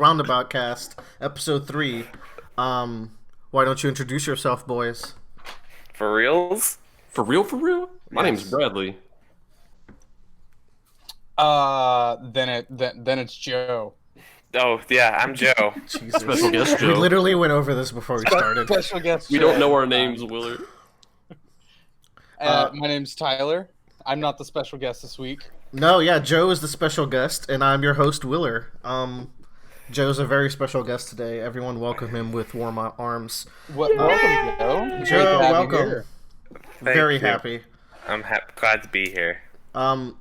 Roundabout cast, episode 3. Why don't you introduce yourself, boys? For reals? For real, for real? My name's Yes. Bradley. Then it's Joe. Oh, yeah, I'm Joe. Jesus. Special guest We Joe. literally went over this before we started. Special guest. We Joe. don't know our names, Willard. My name's Tyler. I'm not the special guest this week. No, yeah, Joe is the special guest, and I'm your host, Willer. Joe's a very special guest today. Everyone welcome him with warm arms. Welcome, Joe. Great Joe, to have you welcome. here. Very you. happy. I'm glad to be here.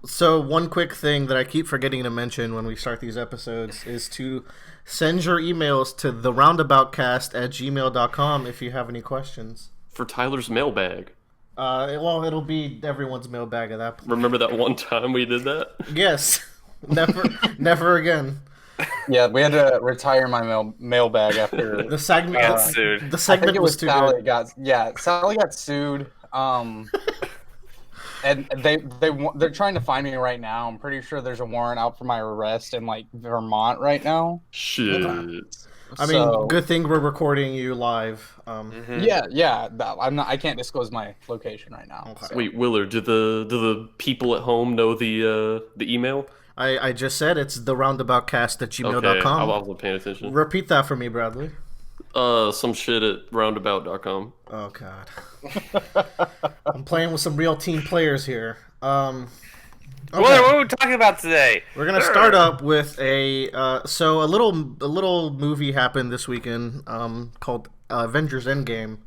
So one quick thing that I keep forgetting to mention when we start these episodes is to send your emails to theroundaboutcast@gmail.com if you have any questions. For Tyler's mailbag. Well, it'll be everyone's mailbag at that point. Remember that one time we did that? Yes. Never again. Yeah, we had to retire my mailbag after. The segment, I got sued. the I think segment it was was too Sally good. Sally got sued. And they're trying to find me right now. I'm pretty sure there's a warrant out for my arrest in like Vermont right now. Shit. I mean, So- good thing we're recording you live. Yeah. I can't disclose my location right now. Okay. so. Wait, Willard, do the people at home know the email? I just said it's theroundaboutcast@gmail.com. Okay, I wasn't paying attention. Repeat that for me, Bradley. Some shit at roundabout.com. Oh, God. I'm playing with some real team players here. Okay. What are we talking about today? We're gonna start up with a little movie happened this weekend called Avengers Endgame,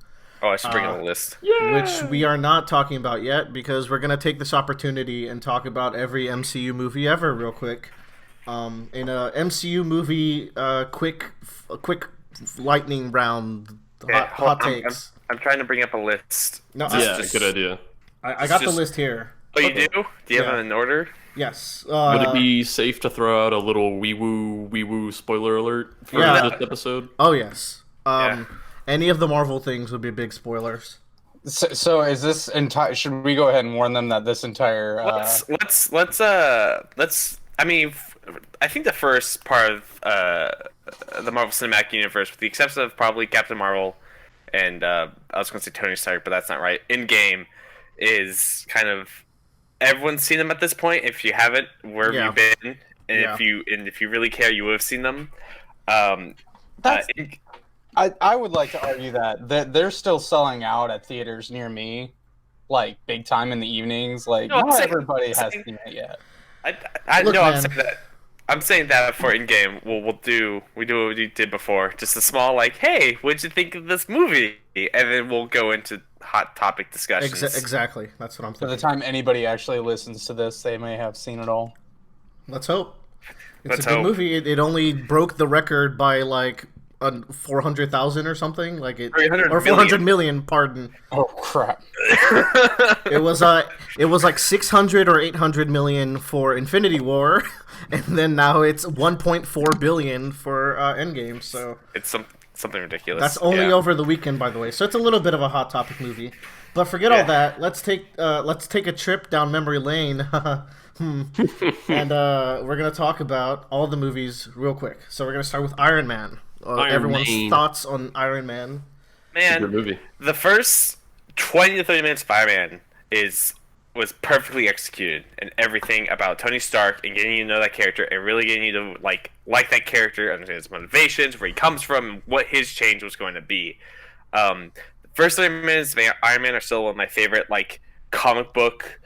Oh, I should bring up a list. which we are not talking about yet because we're gonna take this opportunity and talk about every MCU movie ever real quick. In a MCU movie, quick lightning round, hot takes. I'm trying to bring up a list. No, Yeah, good idea. I got the just- list here. Oh, you do? Do you have Yeah. them in order? Yes. Would it be safe to throw out a little wee woo spoiler alert for Yeah. this episode? Oh yes. Yeah. Any of the Marvel things would be big spoilers. So is this entire? Should we go ahead and warn them that this entire? Let's. I mean, I think the first part of the Marvel Cinematic Universe, with the exception of probably Captain Marvel and I was going to say Tony Stark, but that's not right. Endgame is kind of everyone's seen them at this point. If you haven't, where have Yeah. you been? And Yeah. if you really care, you would have seen them. That's- I would like to argue that they're still selling out at theaters near me, like big time in the evenings. Like No, I'm not saying- everybody has saying- seen it yet. Look, no, I'm man. saying that. I'm saying that for Endgame, we do what we did before, just a small like, hey, what'd you think of this movie? And then we'll go into hot topic discussions. Exactly. That's what I'm By the thinking. time anybody actually listens to this, they may have seen it all. Let's hope. It's Let's a good hope. movie. It only broke the record by like 400,000 or something. Like it 300 or 400 million. Pardon. Oh crap! It was like 600 or 800 million for Infinity War, and then now it's 1.4 billion for Endgame. So It's something ridiculous. that's only Yeah. over the weekend, by the way. So it's a little bit of a hot topic movie. But forget all that. Let's take a trip down memory lane. And we're gonna talk about all the movies real quick. So we're gonna start with Iron Man. Iron Everyone's Man. thoughts on Iron Man. Good Man, movie. the first 20 to 30 minutes of Iron Man was perfectly executed, and everything about Tony Stark and getting you to know that character and really getting you to like that character, understand his motivations, where he comes from, and what his change was going to be. The first 30 minutes of Iron Man are still one of my favorite comic book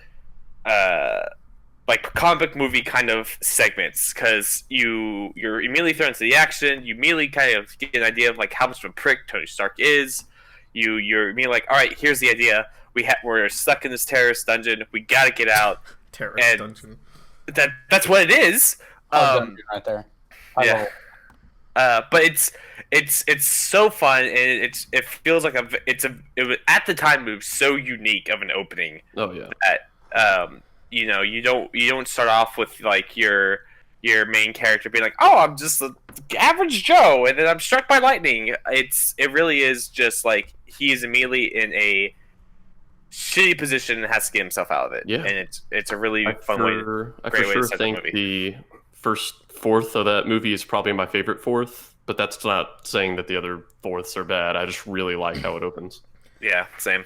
movie kind of segments, because you're immediately thrown into the action. You immediately kind of get an idea of how much of a prick Tony Stark is. You're immediately like, all right, here's the idea. We're stuck in this terrorist dungeon. We gotta get out. Terrorist And- Dungeon. That's what it is. Dungeon right there. I love Yeah. it. But it's so fun, and it feels like it was, at the time, it was so unique of an opening. Oh yeah. That you don't start off with your main character being like, oh, I'm just an average Joe, and then I'm struck by lightning. It really is just like he is immediately in a shitty position and has to get himself out of it. Yeah. And it's a really I fun way. for great way to sure start the think movie. the first fourth of that movie is probably my favorite fourth, but that's not saying that the other fourths are bad. I just really like how it opens. Yeah, same.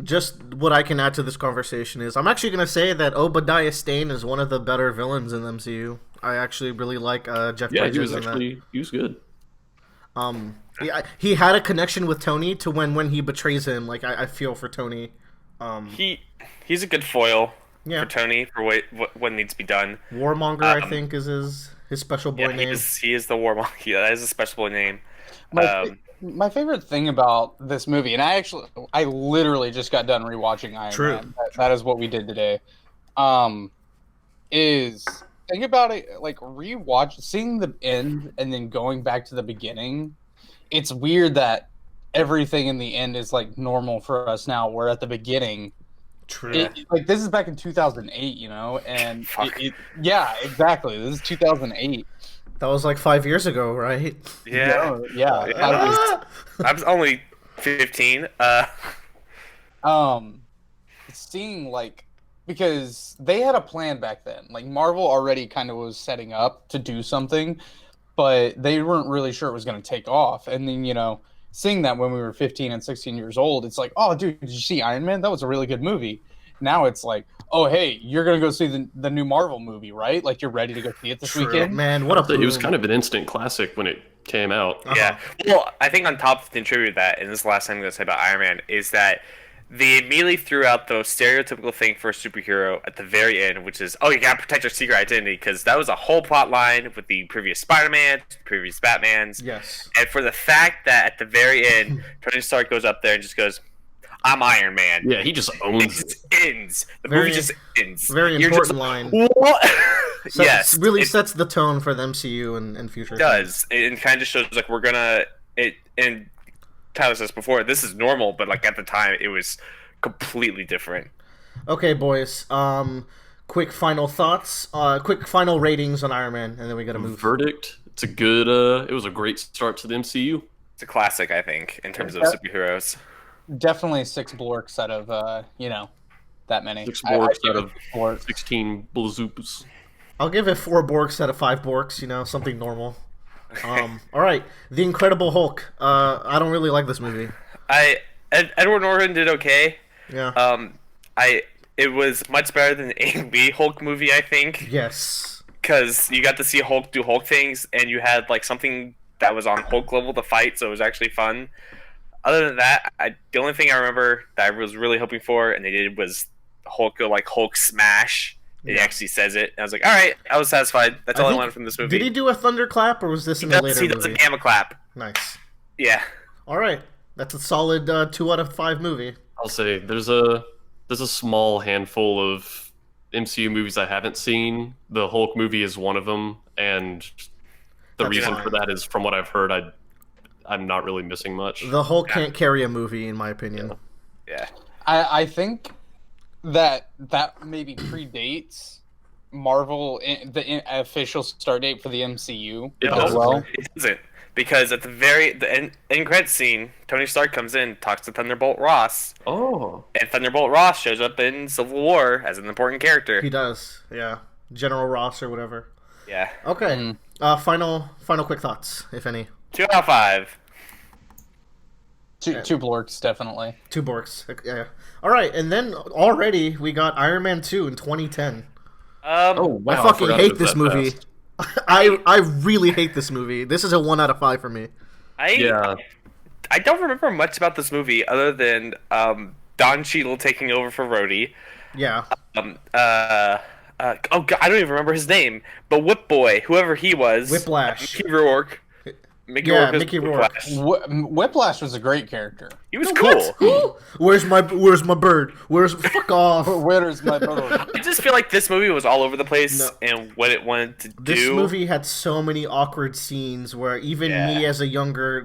Just what I can add to this conversation is I'm actually gonna say that Obadiah Stane is one of the better villains in the MCU. I actually really like Jeff Bridges in that. He was good. He had a connection with Tony to when he betrays him. Like I feel for Tony. He's a good foil Yeah. for Tony for what needs to be done. Warmonger, I think, is his special boy name. He is the Warmonger. Yeah, that is a special boy name. My favorite thing about this movie, and I literally just got done rewatching Iron Man. That is what we did today. Is think about it, like seeing the end and then going back to the beginning. It's weird that everything in the end is like normal for us now. Where at the beginning, like this is back in 2008, you know, and yeah, exactly. This is 2008. That was like 5 years ago, right? Yeah. Yeah. I was only 15. Seeing like, because they had a plan back then. Like Marvel already kind of was setting up to do something, but they weren't really sure it was going to take off. And then, you know, seeing that when we were 15 and 16 years old, it's like, oh, dude, did you see Iron Man? That was a really good movie. Now it's like, oh, hey, you're going to go see the new Marvel movie, right? Like, you're ready to go see it this weekend? Man, what a boom. It was kind of an instant classic when it came out. Yeah. Well, I think on top of the contribute to that, and this is the last thing I'm going to say about Iron Man, is that they immediately threw out the stereotypical thing for a superhero at the very end, which is, oh, you got to protect your secret identity, because that was a whole plot line with the previous Spider-Man, previous Batmans. Yes. And for the fact that at the very end, Tony Stark goes up there and just goes, I'm Iron Man. Yeah, he just owns it. Just ends. The movie just ends. Very important line. What? Yes. Really sets the tone for the MCU and future. It does. It kind of just shows like we're gonna and Tyler says before, this is normal, but like at the time it was completely different. Okay, boys. Quick final thoughts. Quick final ratings on Iron Man, and then we gotta move. Verdict. It's a good. It was a great start to the MCU. It's a classic, I think, in terms of superheroes. Definitely 6 Blorks out of that many. 6 Borks out of 16 Blazoops. I'll give it 4 Borks out of 5 Borks. You know, something normal. All right, The Incredible Hulk. I don't really like this movie. Edward Norton did okay. Yeah. It was much better than the A&B Hulk movie, I think. Yes. Because you got to see Hulk do Hulk things, and you had like something that was on Hulk level to fight, so it was actually fun. Other than that, the only thing I remember that I was really hoping for, and they did, was Hulk go like Hulk smash. He actually says it. And I was like, all right, I was satisfied. That's all I wanted from this movie. Did he do a thunderclap, or was this in a later movie? He does a gamma clap. Nice. Yeah. All right, that's a solid 2 out of 5 movie. I'll say there's a small handful of MCU movies I haven't seen. The Hulk movie is one of them, and the reason for that is, from what I've heard, I'm not really missing much. The Hulk can't carry a movie, in my opinion. Yeah. I think that maybe predates Marvel, the official start date for the MCU. It doesn't. Because at the end credit scene, Tony Stark comes in, talks to Thunderbolt Ross. Oh. And Thunderbolt Ross shows up in Civil War as an important character. He does, yeah. General Ross or whatever. Yeah. Okay. Final quick thoughts, if any. 2 out of 5. Two Blorks, definitely. 2 Borks. Yeah. All right, and then already we got Iron Man 2 in 2010. Oh wow! I fucking hate this movie. I really hate this movie. This is a 1 out of 5 for me. I don't remember much about this movie other than Don Cheadle taking over for Rhodey. Yeah. Oh God, I don't even remember his name. But Whip Boy, whoever he was, Whiplash. Mickey Rourke. Mickey Rourke. Whiplash was a great character. He was cool. Where's my bird? Fuck off? Where's my bird? I just feel like this movie was all over the place and what it wanted to do. This movie had so many awkward scenes where even me as a younger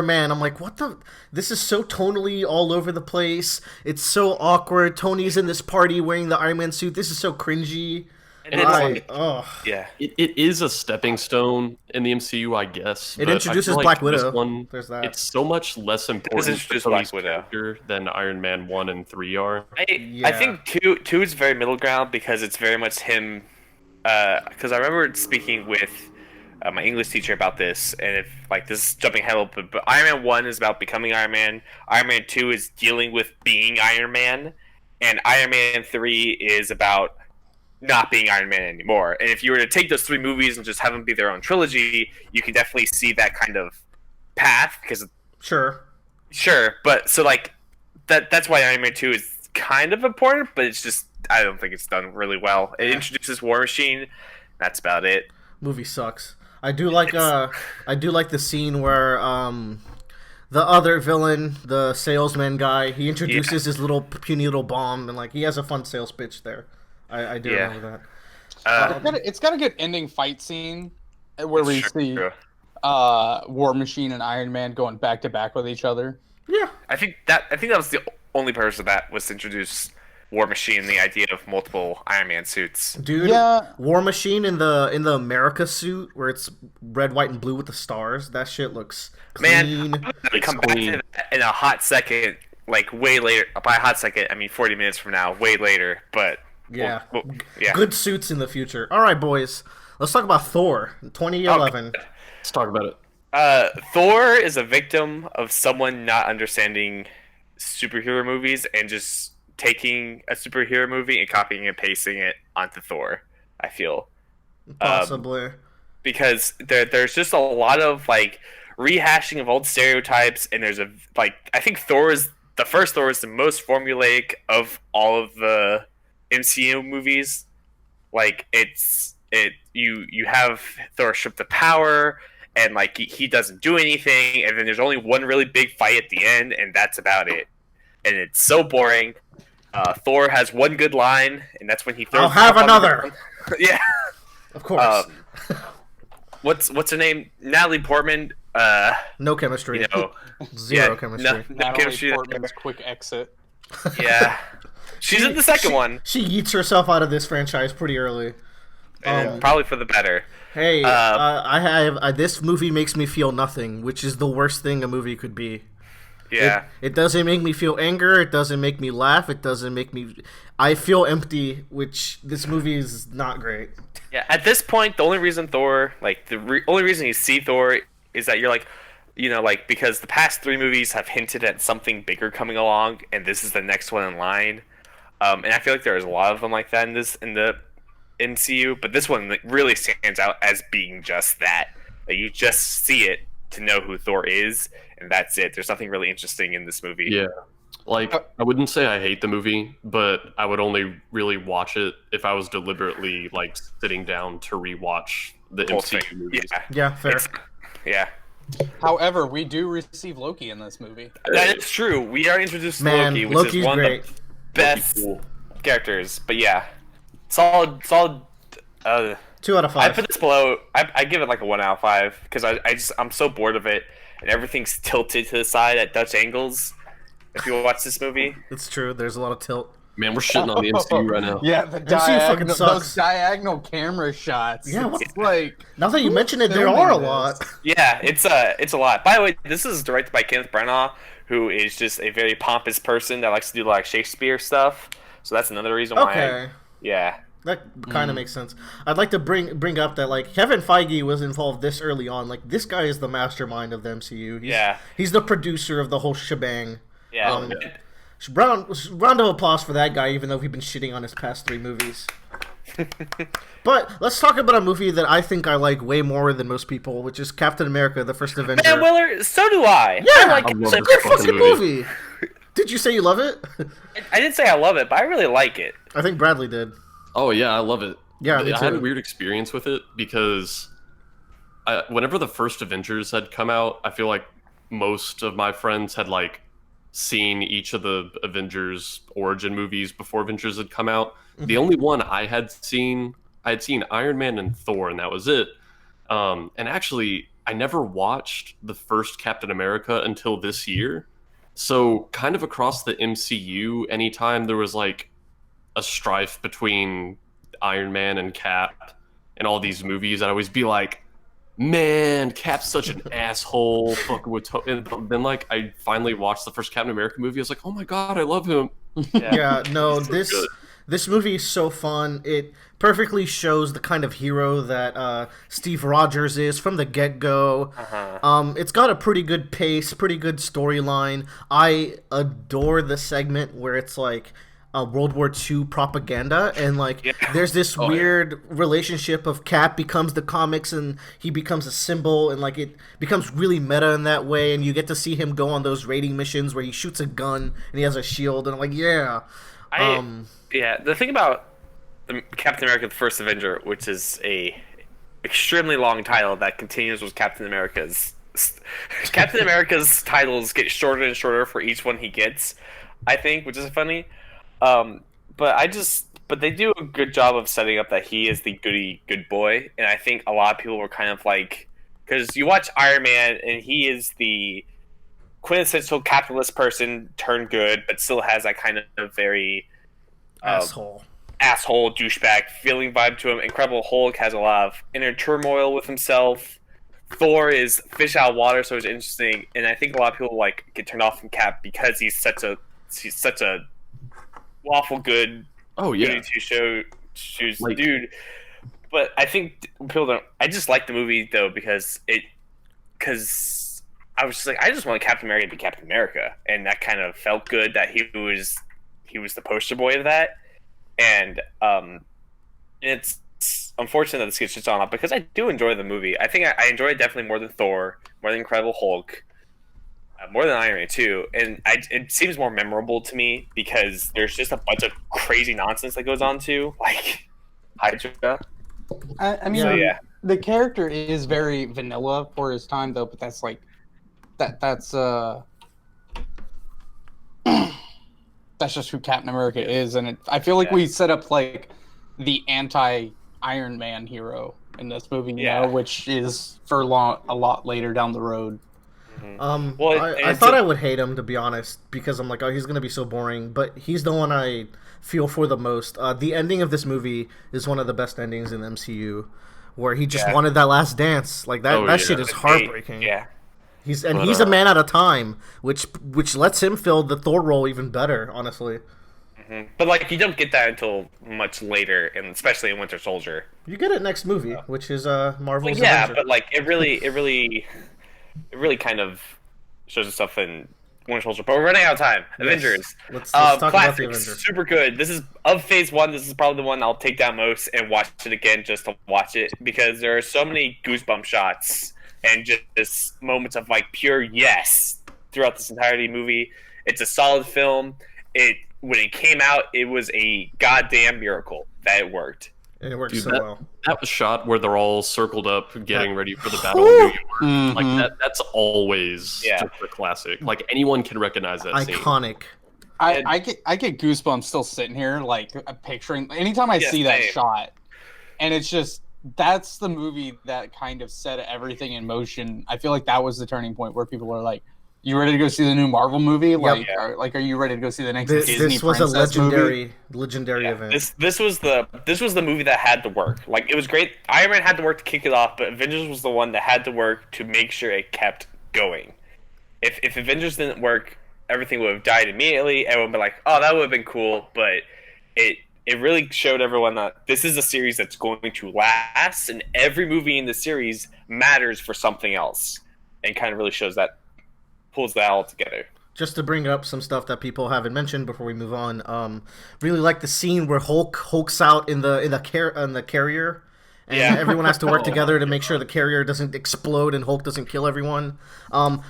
man, I'm like, what the? This is so tonally all over the place. It's so awkward. Tony's in this party wearing the Iron Man suit. This is so cringy. And it is a stepping stone in the MCU, I guess. It introduces Black Widow. There's that. It's so much less important for Tony's character than Iron Man 1 and 3 are. I think two is very middle ground because it's very much him because I remember speaking with my English teacher about this, and if like this is jumping ahead a little bit, but Iron Man 1 is about becoming Iron Man. Iron Man 2 is dealing with being Iron Man, and Iron Man 3 is about not being Iron Man anymore. And if you were to take those three movies and just have them be their own trilogy, you can definitely see that kind of path. Because sure, but so like that's why Iron Man 2 is kind of important, but it's just I don't think it's done really well. It introduces War Machine. That's about it. Movie sucks. I do like the scene where the other villain, the salesman guy, he introduces his little puny little bomb, and like he has a fun sales pitch there. I do remember that. It's got a good ending fight scene where we see War Machine and Iron Man going back to back with each other. Yeah, I think that was the only person that was to introduce War Machine, the idea of multiple Iron Man suits. Dude, yeah. War Machine in the America suit where it's red, white, and blue with the stars. That shit looks clean. Man, I'm come back to that in a hot second, like way later. By a hot second, I mean 40 minutes from now, way later. But yeah, good suits in the future. All right, boys, let's talk about Thor 2011. Let's talk about it. Thor is a victim of someone not understanding superhero movies and just taking a superhero movie and copying and pasting it onto Thor. I feel possibly because there's just a lot of like rehashing of old stereotypes, and there's I think the first Thor is the most formulaic of all of the MCU movies. Like you have Thor stripped of power, and like he doesn't do anything, and then there's only one really big fight at the end, and that's about it. And it's so boring. Thor has one good line, and that's when he throws. I'll have another. Yeah, of course. What's her name? Natalie Portman. No chemistry. Zero chemistry. Natalie Portman's quick exit. Yeah, she's in the second one. She yeets herself out of this franchise pretty early. And probably for the better. Hey, this movie makes me feel nothing, which is the worst thing a movie could be. Yeah. It doesn't make me feel anger. It doesn't make me laugh. It doesn't make me... I feel empty, which this movie is not great. Yeah, at this point, the only reason Thor... only reason you see Thor is that you're like... because the past three movies have hinted at something bigger coming along, and this is the next one in line. And I feel like there's a lot of them like that in the MCU, but this one really stands out as being just that. Like, you just see it to know who Thor is, and that's it. There's nothing really interesting in this movie. Yeah. Like, I wouldn't say I hate the movie, but I would only really watch it if I was deliberately, like, sitting down to rewatch the MCU movies. Yeah, fair. Yeah. However, we do receive Loki in this movie. That is true. We are introduced to Loki, which Loki's is one great. of the best characters. But yeah, solid. 2 out of 5. I put this below. I give it like a 1 out of 5 because I'm so bored of it, and everything's tilted to the side at Dutch angles. If you watch this movie, it's true. There's a lot of tilt. Man, we're shitting on the MCU right now. Yeah, the those diagonal camera shots. Yeah, it's like now that you mention it, there are a lot. Yeah, it's a lot. By the way, this is directed by Kenneth Branagh, who is just a very pompous person that likes to do like Shakespeare stuff. So that's another reason why. Yeah. That kind of makes sense. I'd like to bring up that like Kevin Feige was involved this early on. Like this guy is the mastermind of the MCU. He's the producer of the whole shebang. Yeah. Round of applause for that guy, even though we've been shitting on his past 3 movies. But let's talk about a movie that I think I like way more than most people, which is Captain America: The First Avenger. Man, Willer, so do I. Yeah, I like it's a good fucking movie. Did you say you love it? I didn't say I love it, but I really like it. I think Bradley did. Oh yeah, I love it. Yeah, I had a weird experience with it because whenever the first Avengers had come out, I feel like most of my friends had like seen each of the Avengers origin movies before Avengers had come out. The only one I had seen Iron Man and Thor, and that was it. And actually, I never watched the first Captain America until this year. So kind of across the MCU, anytime there was like a strife between Iron Man and Cap and all these movies, I'd always be like, man, Cap's such an asshole. Fucking with and then like I finally watched the first Captain America movie. I was like, oh my god, I love him. Yeah, no, This movie is so fun. It perfectly shows the kind of hero that Steve Rogers is from the get-go. It's got a pretty good pace, pretty good storyline. I adore the segment where it's like World War II propaganda, and like there's this weird relationship of Cap becomes the comics and he becomes a symbol, and like it becomes really meta in that way, and you get to see him go on those raiding missions where he shoots a gun and he has a shield, and I'm like, the thing about Captain America: The First Avenger, which is a extremely long title that continues with Captain America's titles get shorter and shorter for each one he gets, I think, which is funny. But they do a good job of setting up that he is the good boy, and I think a lot of people were kind of like, because you watch Iron Man and he is the quintessential capitalist person turned good, but still has that kind of very asshole douchebag feeling vibe to him. Incredible Hulk has a lot of inner turmoil with himself. Thor is fish out of water, so it's interesting, and I think a lot of people like get turned off from Cap because he's such a waffle good two shoes dude. But I think people don't. I just like the movie though because I was just like, I just want Captain America to be Captain America, and that kind of felt good that he was the poster boy of that. And it's unfortunate that this gets shit on up because I do enjoy the movie. I think I enjoy it definitely more than Thor, more than Incredible Hulk, more than Iron Man 2. And it seems more memorable to me because there's just a bunch of crazy nonsense that goes on too, like Hydra. I mean, so, the character is very vanilla for his time, though. But that's like that's that's just who Captain America is, and I feel like we set up like the anti-Iron Man hero in this movie, you know, which is a lot later down the road. I thought I would hate him, to be honest, because I'm like, oh, he's gonna be so boring. But he's the one I feel for the most. The ending of this movie is one of the best endings in the MCU, where he just wanted that last dance. Like that shit is heartbreaking. He's a man out of time, which lets him fill the Thor role even better, honestly. But like, you don't get that until much later, and especially in Winter Soldier. You get it next movie, which is Marvel's. Yeah, Avenger. but like it really kind of shows itself in Winter Soldier. But we're running out of time. Yes. Avengers. Let's talk about the Avengers. Avengers. Super good. This is of Phase 1. This is probably the one I'll take down most and watch it again just to watch it because there are so many goosebump shots and just moments of like pure yes throughout this entirety movie. It's a solid film. When it came out, it was a goddamn miracle that it worked. And it worked well. That was shot where they're all circled up, getting ready for the Battle of New York. Mm-hmm. Like that's always just a classic. Like anyone can recognize that scene. Iconic. I get goosebumps still sitting here, like picturing. Anytime I see that shot, and it's just that's the movie that kind of set everything in motion. I feel like that was the turning point where people are like, "You ready to go see the new Marvel movie? Like, are you ready to go see the next Disney This was princess a movie?" legendary event. This was the movie that had to work. Like, it was great. Iron Man had to work to kick it off, but Avengers was the one that had to work to make sure it kept going. If Avengers didn't work, everything would have died immediately. Everyone would be like, "Oh, that would have been cool," but it really showed everyone that this is a series that's going to last, and every movie in the series matters for something else, and kind of really shows that, pulls that all together. Just to bring up some stuff that people haven't mentioned before we move on, really like the scene where Hulk's out in the carrier, and everyone has to work together to make sure the carrier doesn't explode and Hulk doesn't kill everyone.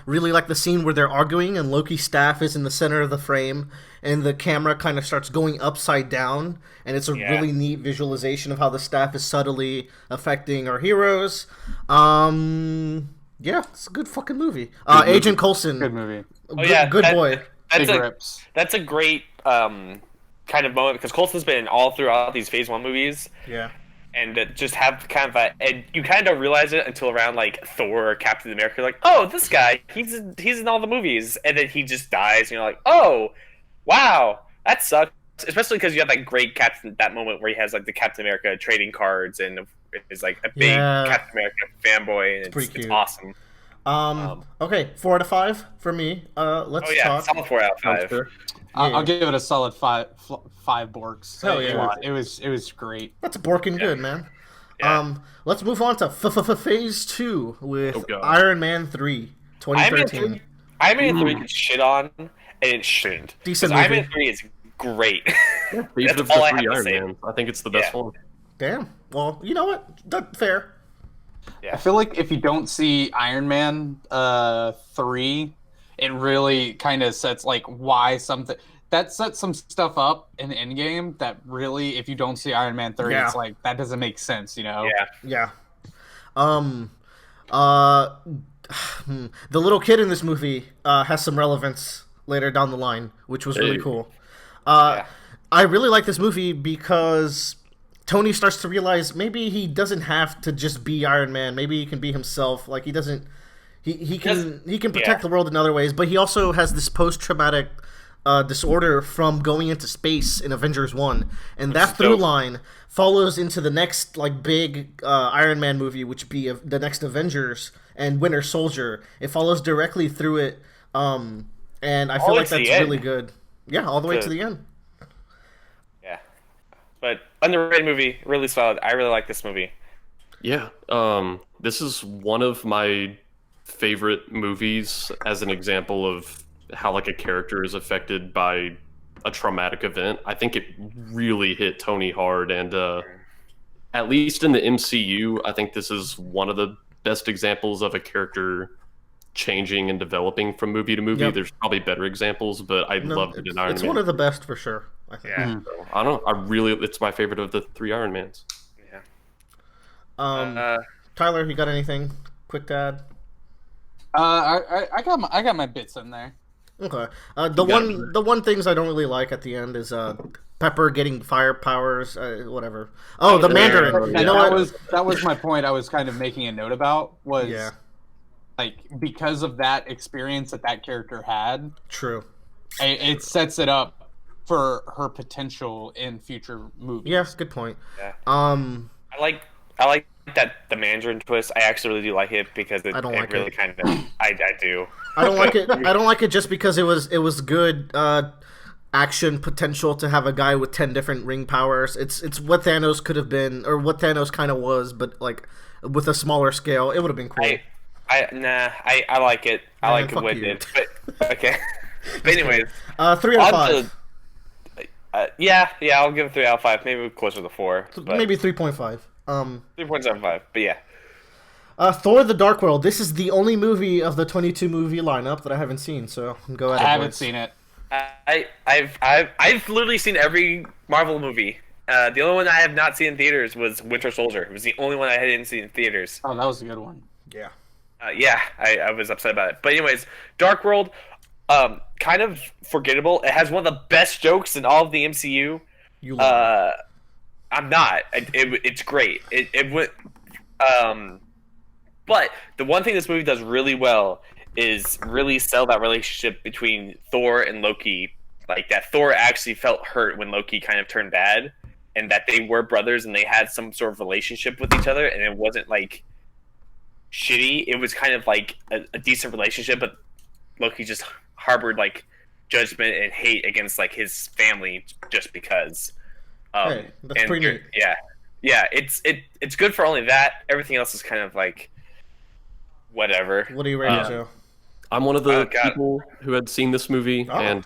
Really like the scene where they're arguing and Loki's staff is in the center of the frame, and the camera kind of starts going upside down, and it's a really neat visualization of how the staff is subtly affecting our heroes. Yeah, it's a good fucking movie. Agent Coulson. Good movie. Good boy. That's a great kind of moment because Coulson's been all throughout these Phase 1 movies. Yeah. And just have kind of and you kind of don't realize it until around like Thor or Captain America. You're like, oh, this guy, he's in all the movies, and then he just dies, and you're like, oh, wow, that sucks. Especially because you have that moment where he has like the Captain America trading cards and is like a big Captain America fanboy, and it's awesome. Okay, 4 out of 5 for me. Let's Oh yeah, talk. solid 4 out of 5. Sure. I'll give it a solid five Borks. Hell yeah. It was great. That's borking good, man. Yeah. Let's move on to Phase 2 with Oh, God. Iron Man 3, Iron Man 2013. 3, Iron Man 3 can shit on, and it shouldn't. Decent 'Cause Iron movie. Man 3 is great. Favorite of all the I 3 have to Iron say. Man. I think it's the best Yeah. one. Damn. Well, you know what? That's fair. I feel like if you don't see Iron Man 3, it really kind of sets like why something that sets some stuff up in the Endgame that really, if you don't see Iron Man 3, Yeah. it's like that doesn't make sense, you know? Yeah. Yeah. Uh, the little kid in this movie has some relevance later down the line, which was really Hey. cool. Yeah. I really like this movie because Tony starts to realize maybe he doesn't have to just be Iron Man. Maybe he can be himself. Like he doesn't. He can protect yeah. the world in other ways, but he also has this post-traumatic disorder from going into space in Avengers 1, and that through dope. line follows into the next like big Iron Man movie, which be the next Avengers and Winter Soldier. It follows directly through it, and I feel All the way like to the that's end. really good. Yeah, all the way to Good. the end. Yeah. But underrated movie, really solid. I really like this movie. Yeah. This is one of my favorite movies as an example of how like a character is affected by a traumatic event. I think it really hit Tony hard, and at least in the MCU, I think this is one of the best examples of a character changing and developing from movie to movie. Yep. There's probably better examples, but I No, loved it in Iron it's Man. one of the best for sure. I think. Yeah. So, I don't know. It's my favorite of the 3 Iron Mans. Yeah. Tyler, you got anything quick to add? I got my bits in there. Okay. The one things I don't really like at the end is Pepper getting fire powers, whatever. Oh, the Mandarin. Yeah. You know what? That was my point. I was kind of making a note about was Yeah, like because of that experience that character had, true. it sets it up for her potential in future movies. Yeah, good point. Yeah. I I like that the Mandarin twist. I actually really do like it because it, I don't it like really it. kind of I do. don't like it. I don't like it just because it was good action potential to have a guy with 10 different ring powers. It's what Thanos could have been, or what Thanos kind of was, but like with a smaller scale, it would have been cool. I like it. I Man, like it fuck with you. it. But okay. But anyways, 3 out of on 5. yeah, I'll give it 3 out of 5. Maybe closer to 4. But Maybe 3.5. 3.75. But yeah. Thor: The Dark World. This is the only movie of the 22 movie lineup that I haven't seen. So go ahead. I haven't seen it. I've literally seen every Marvel movie. The only one I have not seen in theaters was Winter Soldier. It was the only one I hadn't seen in theaters. Oh, that was a good one. Yeah. Yeah, I was upset about it. But anyways, Dark World, kind of forgettable. It has one of the best jokes in all of the MCU. You love it. I'm not. It's great. It went. But the one thing this movie does really well is really sell that relationship between Thor and Loki. Like that Thor actually felt hurt when Loki kind of turned bad, and that they were brothers and they had some sort of relationship with each other, and it wasn't like shitty. It was kind of like a decent relationship, but Loki just harbored like judgment and hate against like his family just because. Hey, that's pretty neat. Yeah. It's good for only that. Everything else is kind of like whatever. What are you rating, Joe? I'm one of the Oh, God. people who had seen this movie, Oh. and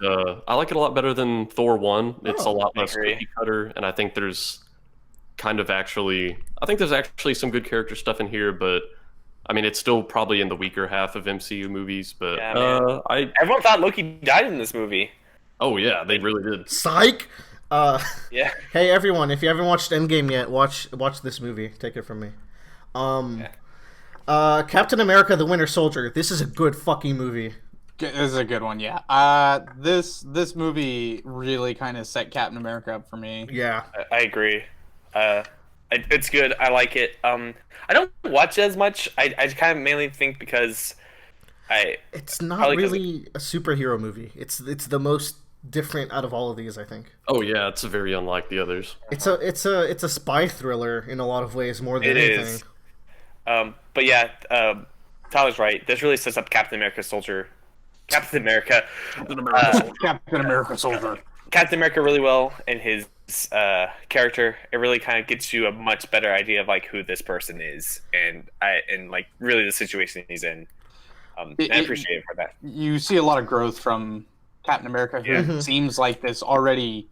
I like it a lot better than Thor 1. It's a Oh, lot I less agree. cookie cutter, and I think there's actually some good character stuff in here, but I mean, it's still probably in the weaker half of MCU movies, but Yeah, man. I Everyone thought Loki died in this movie. oh yeah, they really did. Psych. Yeah. Hey everyone, if you haven't watched Endgame yet, watch this movie. Take it from me. Captain America: The Winter Soldier. This is a good fucking movie. This is a good one, yeah. This movie really kind of set Captain America up for me. Yeah. I agree. It's good. I like it. I don't watch it as much. I kind of mainly think because It's not Probably 'cause really a superhero movie. It's the most different out of all of these, I think. Oh yeah, it's very unlike the others. It's a spy thriller in a lot of ways more than It anything. is. But yeah, Tyler's right. This really sets up Captain America soldier. Captain America. Captain America soldier. Captain America really well in his character. It really kind of gets you a much better idea of like who this person is and like really the situation he's in. I appreciate it for that. You see a lot of growth from Captain America, who seems like this already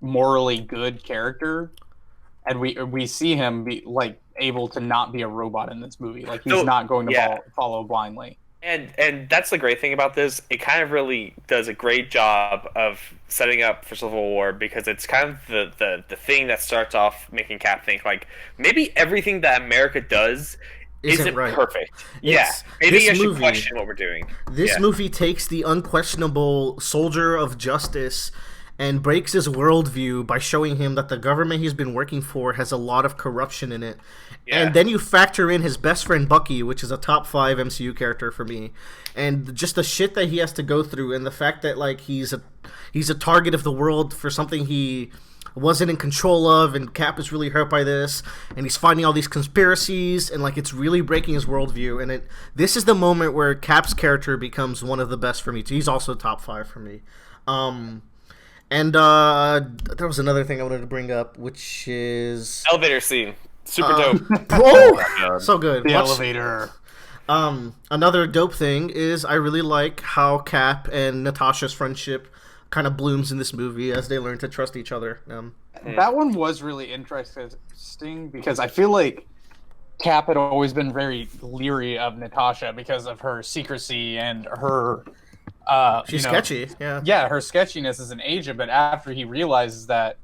morally good character, and we see him be like able to not be a robot in this movie. Like he's not going to follow blindly. And that's the great thing about this. It kind of really does a great job of setting up for Civil War, because it's kind of the thing that starts off making Cap think like maybe everything that America does isn't right. perfect. Yes. Yeah, maybe I should question what we're doing. This movie takes the unquestionable soldier of justice and breaks his worldview by showing him that the government he's been working for has a lot of corruption in it. Yeah. And then you factor in his best friend Bucky, which is a top 5 MCU character for me, and just the shit that he has to go through, and the fact that like he's a target of the world for something he wasn't in control of, and Cap is really hurt by this, and he's finding all these conspiracies, and like it's really breaking his worldview. And this is the moment where Cap's character becomes one of the best for me too. He's also top 5 for me. And there was another thing I wanted to bring up, which is elevator scene. Super dope. Oh, so good. The elevator. Another dope thing is I really like how Cap and Natasha's friendship kind of blooms in this movie as they learn to trust each other. That one was really interesting because I feel like Cap had always been very leery of Natasha because of her secrecy and her she's sketchy. Yeah, her sketchiness as an agent, but after he realizes that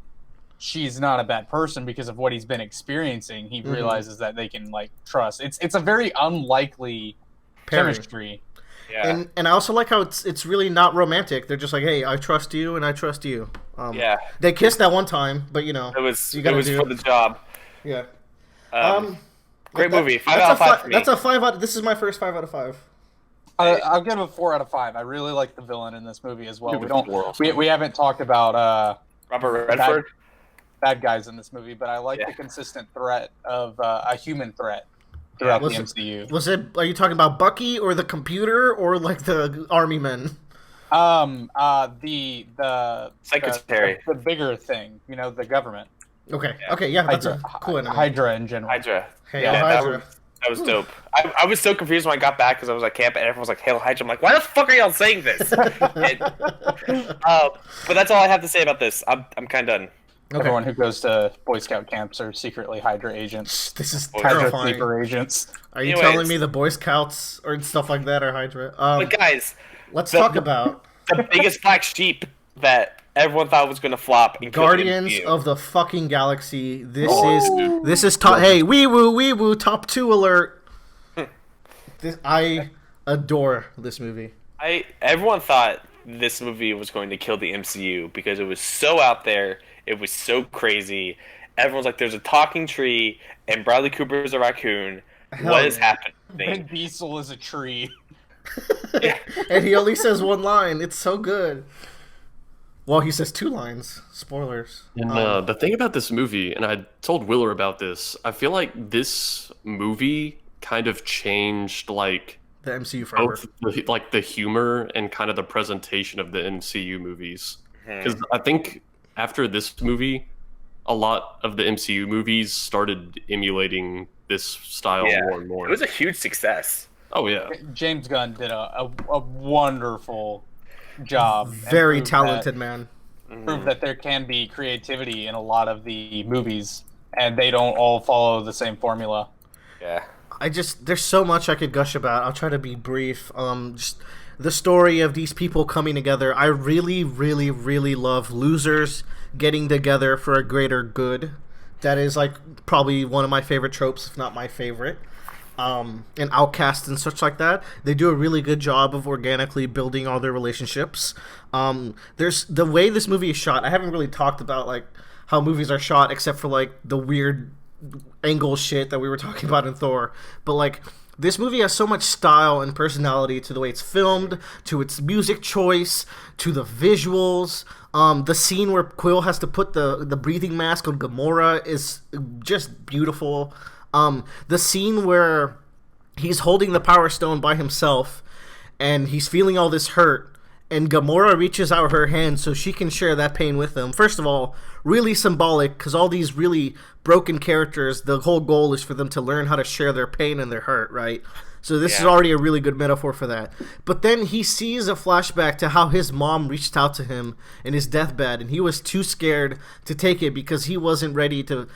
she's not a bad person because of what he's been experiencing, he realizes that they can like trust. It's a very unlikely chemistry. Yeah. And I also like how it's really not romantic. They're just like, hey, I trust you and I trust you. They kissed that one time, but you know it was for the job. Yeah. Great movie. 5 out of 5 for me. That's a 5 out. This is my first 5 out of 5. I'll give it a 4 out of 5. I really like the villain in this movie as well. We haven't talked about Robert Redford. Bad guys in this movie, but I like the consistent threat of a human threat throughout the MCU. Are you talking about Bucky or the computer or like the army men? The secretary, the bigger thing, the government. Okay, that's a cool enemy. Hydra in general. Hydra. Hail Hydra. That was dope. I was so confused when I got back because I was at camp and everyone was like, Hail Hydra. I'm like, why the fuck are y'all saying this? But that's all I have to say about this. I'm kind of done. Okay. Everyone who goes to Boy Scout camps are secretly Hydra agents. This is Hydra terrifying. sleeper agents. Are you telling me the Boy Scouts or stuff like that are Hydra? But guys, let's talk about the biggest black sheep that everyone thought was going to flop. Guardians of the fucking Galaxy. This is top. Hey, wee woo, top 2 alert. I adore this movie. Everyone thought this movie was going to kill the MCU because it was so out there. It was so crazy. Everyone's like, there's a talking tree, and Bradley Cooper is a raccoon. What is happening? Vin Diesel is a tree. And he only says one line. It's so good. Well, he says 2 lines. Spoilers. And the thing about this movie, and I told Willer about this, I feel like this movie kind of changed, like, the MCU forever. Both the humor and kind of the presentation of the MCU movies. Because I think after this movie, a lot of the MCU movies started emulating this style more and more. It was a huge success. Oh, yeah. James Gunn did a wonderful job. Very talented man. Prove that there can be creativity in a lot of the movies, and they don't all follow the same formula. Yeah. There's so much I could gush about. I'll try to be brief. Just the story of these people coming together. I really, really, really love losers getting together for a greater good. That is like probably one of my favorite tropes, if not my favorite. And outcasts and such like that. They do a really good job of organically building all their relationships. There's the way this movie is shot. I haven't really talked about like how movies are shot, except for like the weird angle shit that we were talking about in Thor. But like this movie has so much style and personality to the way it's filmed, to its music choice, to the visuals. The scene where Quill has to put the breathing mask on Gamora is just beautiful. The scene where he's holding the Power Stone by himself, and he's feeling all this hurt. And Gamora reaches out her hand so she can share that pain with him. First of all, really symbolic, because all these really broken characters, the whole goal is for them to learn how to share their pain and their hurt, right? So this is already a really good metaphor for that. But then he sees a flashback to how his mom reached out to him in his deathbed, and he was too scared to take it because he wasn't ready to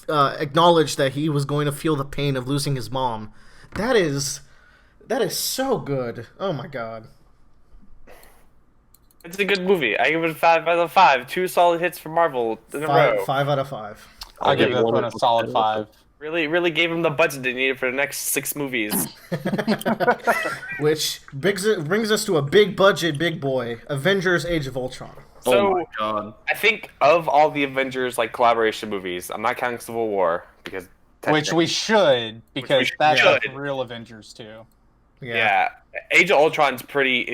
acknowledge that he was going to feel the pain of losing his mom. That is so good. Oh my god. It's a good movie. I give it a 5 out of 5. 2 solid hits for Marvel in a row. 5 out of 5. I'll give that one a solid 5. Really gave him the budget they needed for the next 6 movies. Which brings us to a big budget, big boy, Avengers: Age of Ultron. So, oh my god! I think of all the Avengers collaboration movies, I'm not counting Civil War because which we should, because that's the real Avengers too. Yeah. Age of Ultron is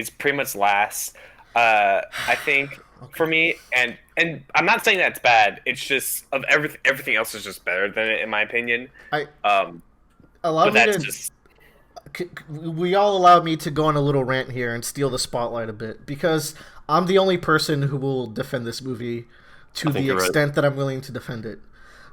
pretty much last. I think for me, and I'm not saying that's bad. It's just of everything else is just better than it in my opinion. We all allowed me to go on a little rant here and steal the spotlight a bit because I'm the only person who will defend this movie to the extent that I'm willing to defend it.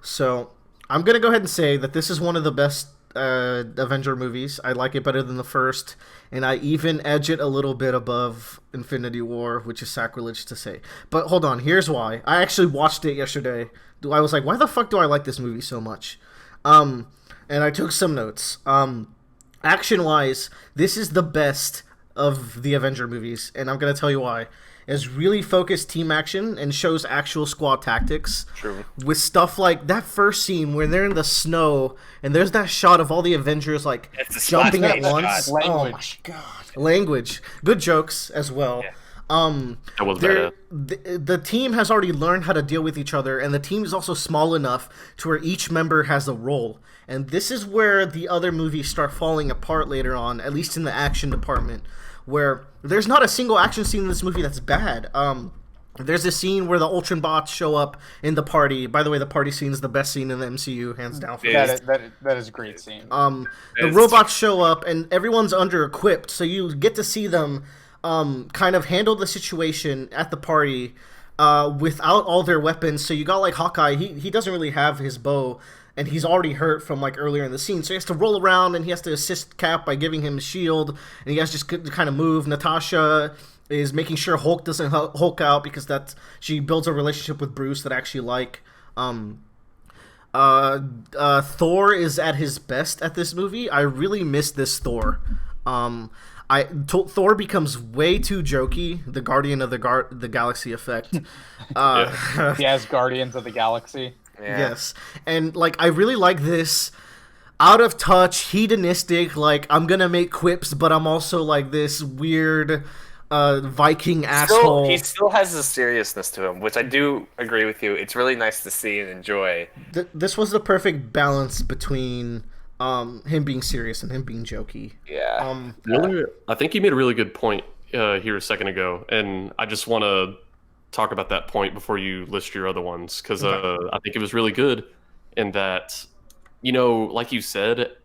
So I'm gonna go ahead and say that this is one of the best Avenger movies. I like it better than the first, and I even edge it a little bit above Infinity War, which is sacrilege to say. But hold on, here's why. I actually watched it yesterday. I was like, why the fuck do I like this movie so much? And I took some notes. Action-wise, this is the best of the Avenger movies, and I'm going to tell you why. It's really focused team action and shows actual squad tactics. True. With stuff like that first scene where they're in the snow and there's that shot of all the Avengers jumping at once. Language. Oh my god. Language. Good jokes as well. Yeah. That was better. The team has already learned how to deal with each other, and the team is also small enough to where each member has a role. And this is where the other movies start falling apart later on, at least in the action department, where there's not a single action scene in this movie that's bad. There's a scene where the Ultron bots show up in the party. By the way, the party scene is the best scene in the MCU, hands down. That is a great scene. The robots show up, and everyone's under-equipped, so you get to see them kind of handle the situation at the party without all their weapons. So you got like Hawkeye, he doesn't really have his bow, and he's already hurt from like earlier in the scene, so he has to roll around and he has to assist Cap by giving him a shield, and he has just to kind of move. Natasha is making sure Hulk doesn't Hulk out because she builds a relationship with Bruce that I actually like. Thor is at his best at this movie. I really miss this Thor. Thor becomes way too jokey, the Guardian of the Galaxy effect. Yes, Guardians of the Galaxy. Yeah. Yes, and like I really like this out of touch, hedonistic. Like I'm gonna make quips, but I'm also like this weird Viking asshole. He still has a seriousness to him, which I do agree with you. It's really nice to see and enjoy. This was the perfect balance between him being serious and him being jokey. Yeah. I think you made a really good point here a second ago, and I just want to talk about that point before you list your other ones, because I think it was really good in that, like you said,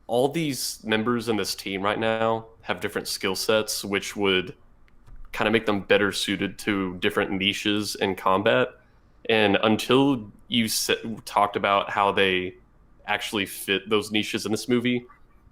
all these members in this team right now have different skill sets, which would kind of make them better suited to different niches in combat. And until you talked about how they actually fit those niches in this movie,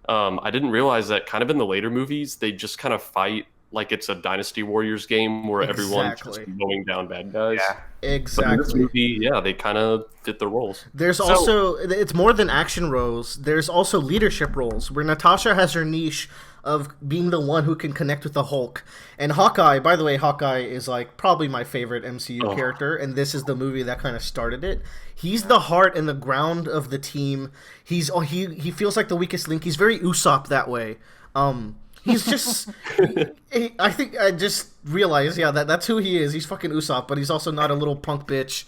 I didn't realize that kind of in the later movies, they just kind of fight like it's a Dynasty Warriors game where everyone's just mowing down bad guys. Yeah, exactly. But in this movie, they kind of fit their roles. There's also, it's more than action roles. There's also leadership roles where Natasha has her niche of being the one who can connect with the Hulk. And Hawkeye, by the way, Hawkeye is like probably my favorite MCU character, and this is the movie that kind of started it. He's the heart and the ground of the team. He feels like the weakest link. He's very Usopp that way. He's just, I think I just realized, that's who he is. He's fucking Usopp, but he's also not a little punk bitch.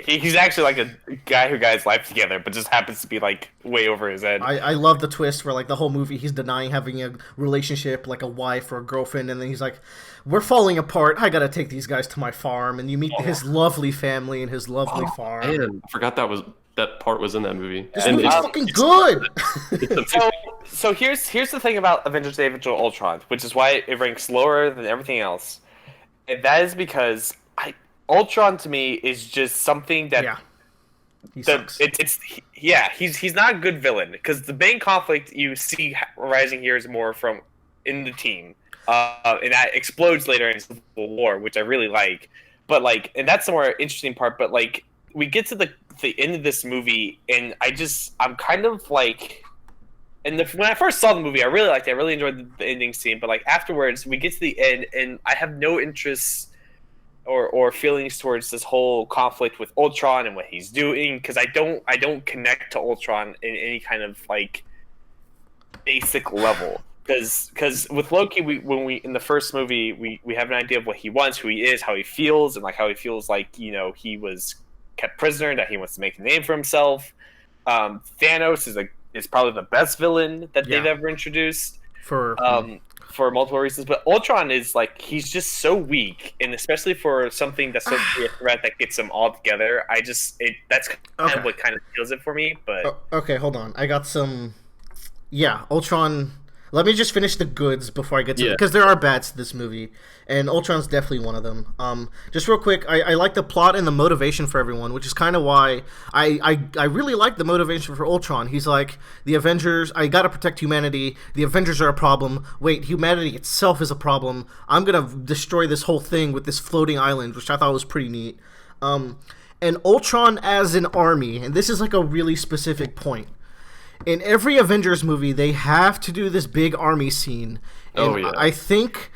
He's actually like a guy who got his life together, but just happens to be like way over his head. I love the twist where like the whole movie he's denying having a relationship, like a wife or a girlfriend, and then he's like, we're falling apart. I gotta take these guys to my farm, and you meet his lovely family and his lovely farm. Man, I forgot that was that part was in that movie. This And movie's fucking good. it's a So here's the thing about Avengers: Age of Ultron, which is why it ranks lower than everything else. And that is because Ultron to me is just something that Yeah. He sucks. He's not a good villain because the main conflict you see rising here is more from in the team, and that explodes later in Civil War, which I really like. But like, and that's the more interesting part. But like, we get to the end of this movie, and I'm kind of like, and when I first saw the movie, I really liked it. I really enjoyed the ending scene. But like afterwards, we get to the end, and I have no interest or feelings towards this whole conflict with Ultron and what he's doing, because I don't connect to Ultron in any kind of like basic level. Because with Loki, when we in the first movie we have an idea of what he wants, who he is, how he feels, and like how he feels like he was kept prisoner, that he wants to make a name for himself. Thanos is probably the best villain that they've ever introduced for multiple reasons, but Ultron is like, he's just so weak, and especially for something that's supposed to be a threat that gets them all together, that's kind of what kind of kills it for me. But okay, hold on, I got some. Yeah, Ultron. Let me just finish the goods before I get to because there are bads to this movie, and Ultron's definitely one of them. Just real quick, I like the plot and the motivation for everyone, which is kind of why I really like the motivation for Ultron. He's like, the Avengers, I gotta protect humanity. The Avengers are a problem. Wait, humanity itself is a problem. I'm gonna destroy this whole thing with this floating island, which I thought was pretty neat. And Ultron as an army, and this is like a really specific point. In every Avengers movie, they have to do this big army scene. And I think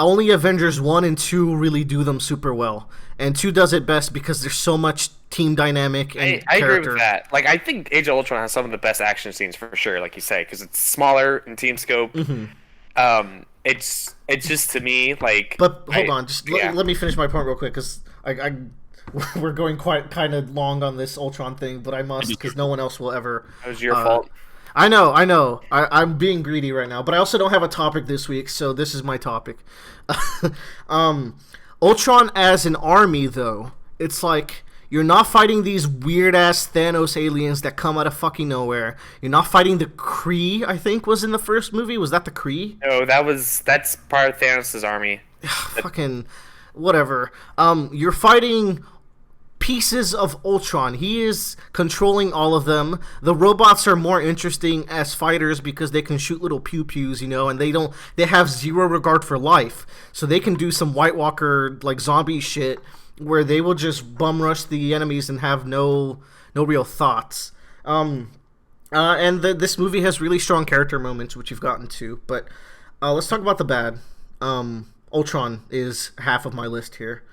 only Avengers 1 and 2 really do them super well. And 2 does it best because there's so much team dynamic and I character. agree with that. Like, I think Age of Ultron has some of the best action scenes for sure, like you say, because it's smaller in team scope. Mm-hmm. It's just, to me, like... But hold on, just let me finish my point real quick, because we're going quite kind of long on this Ultron thing, but I must, because no one else will ever. It was your fault. I know. I'm being greedy right now, but I also don't have a topic this week, so this is my topic. Ultron as an army, though, it's like, you're not fighting these weird-ass Thanos aliens that come out of fucking nowhere. You're not fighting the Kree, I think, was in the first movie. Was that the Kree? No, that's part of Thanos' army. Fucking whatever. You're fighting pieces of Ultron. He is controlling all of them. The robots are more interesting as fighters because they can shoot little pew-pews, and they have zero regard for life. So they can do some White Walker, like, zombie shit where they will just bum rush the enemies and have no real thoughts. And this movie has really strong character moments, which you've gotten to. But let's talk about the bad. Ultron is half of my list here.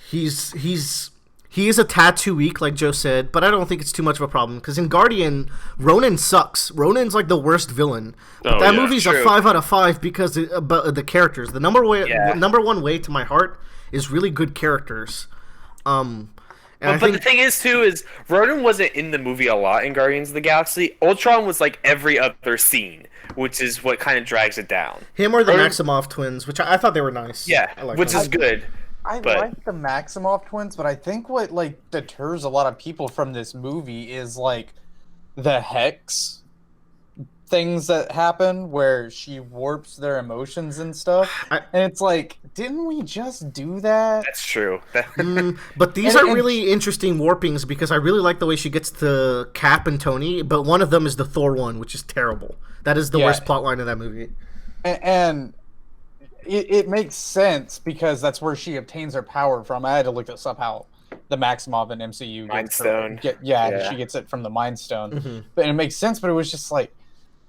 He is a tad too weak, like Joe said, but I don't think it's too much of a problem, because in Guardian, Ronan sucks. Ronan's like the worst villain. But that movie's a 5 out of 5 because of the characters. The number one way to my heart is really good characters. But the thing is, too, is Ronan wasn't in the movie a lot in Guardians of the Galaxy. Ultron was like every other scene, which is what kind of drags it down. Him or the Maximoff twins, which I thought they were nice. Yeah, which is good. I like the Maximoff twins, but I think what deters a lot of people from this movie is like the Hex things that happen where she warps their emotions and stuff. And it's like, didn't we just do that? That's true. But these are really interesting warpings, because I really like the way she gets to Cap and Tony, but one of them is the Thor one, which is terrible. That is the worst plotline of that movie. And it makes sense because that's where she obtains her power from. I had to look this up, how the Maximoff in MCU Mind Stone. She gets it from the Mind Stone. Mm-hmm. But it makes sense, but it was just like,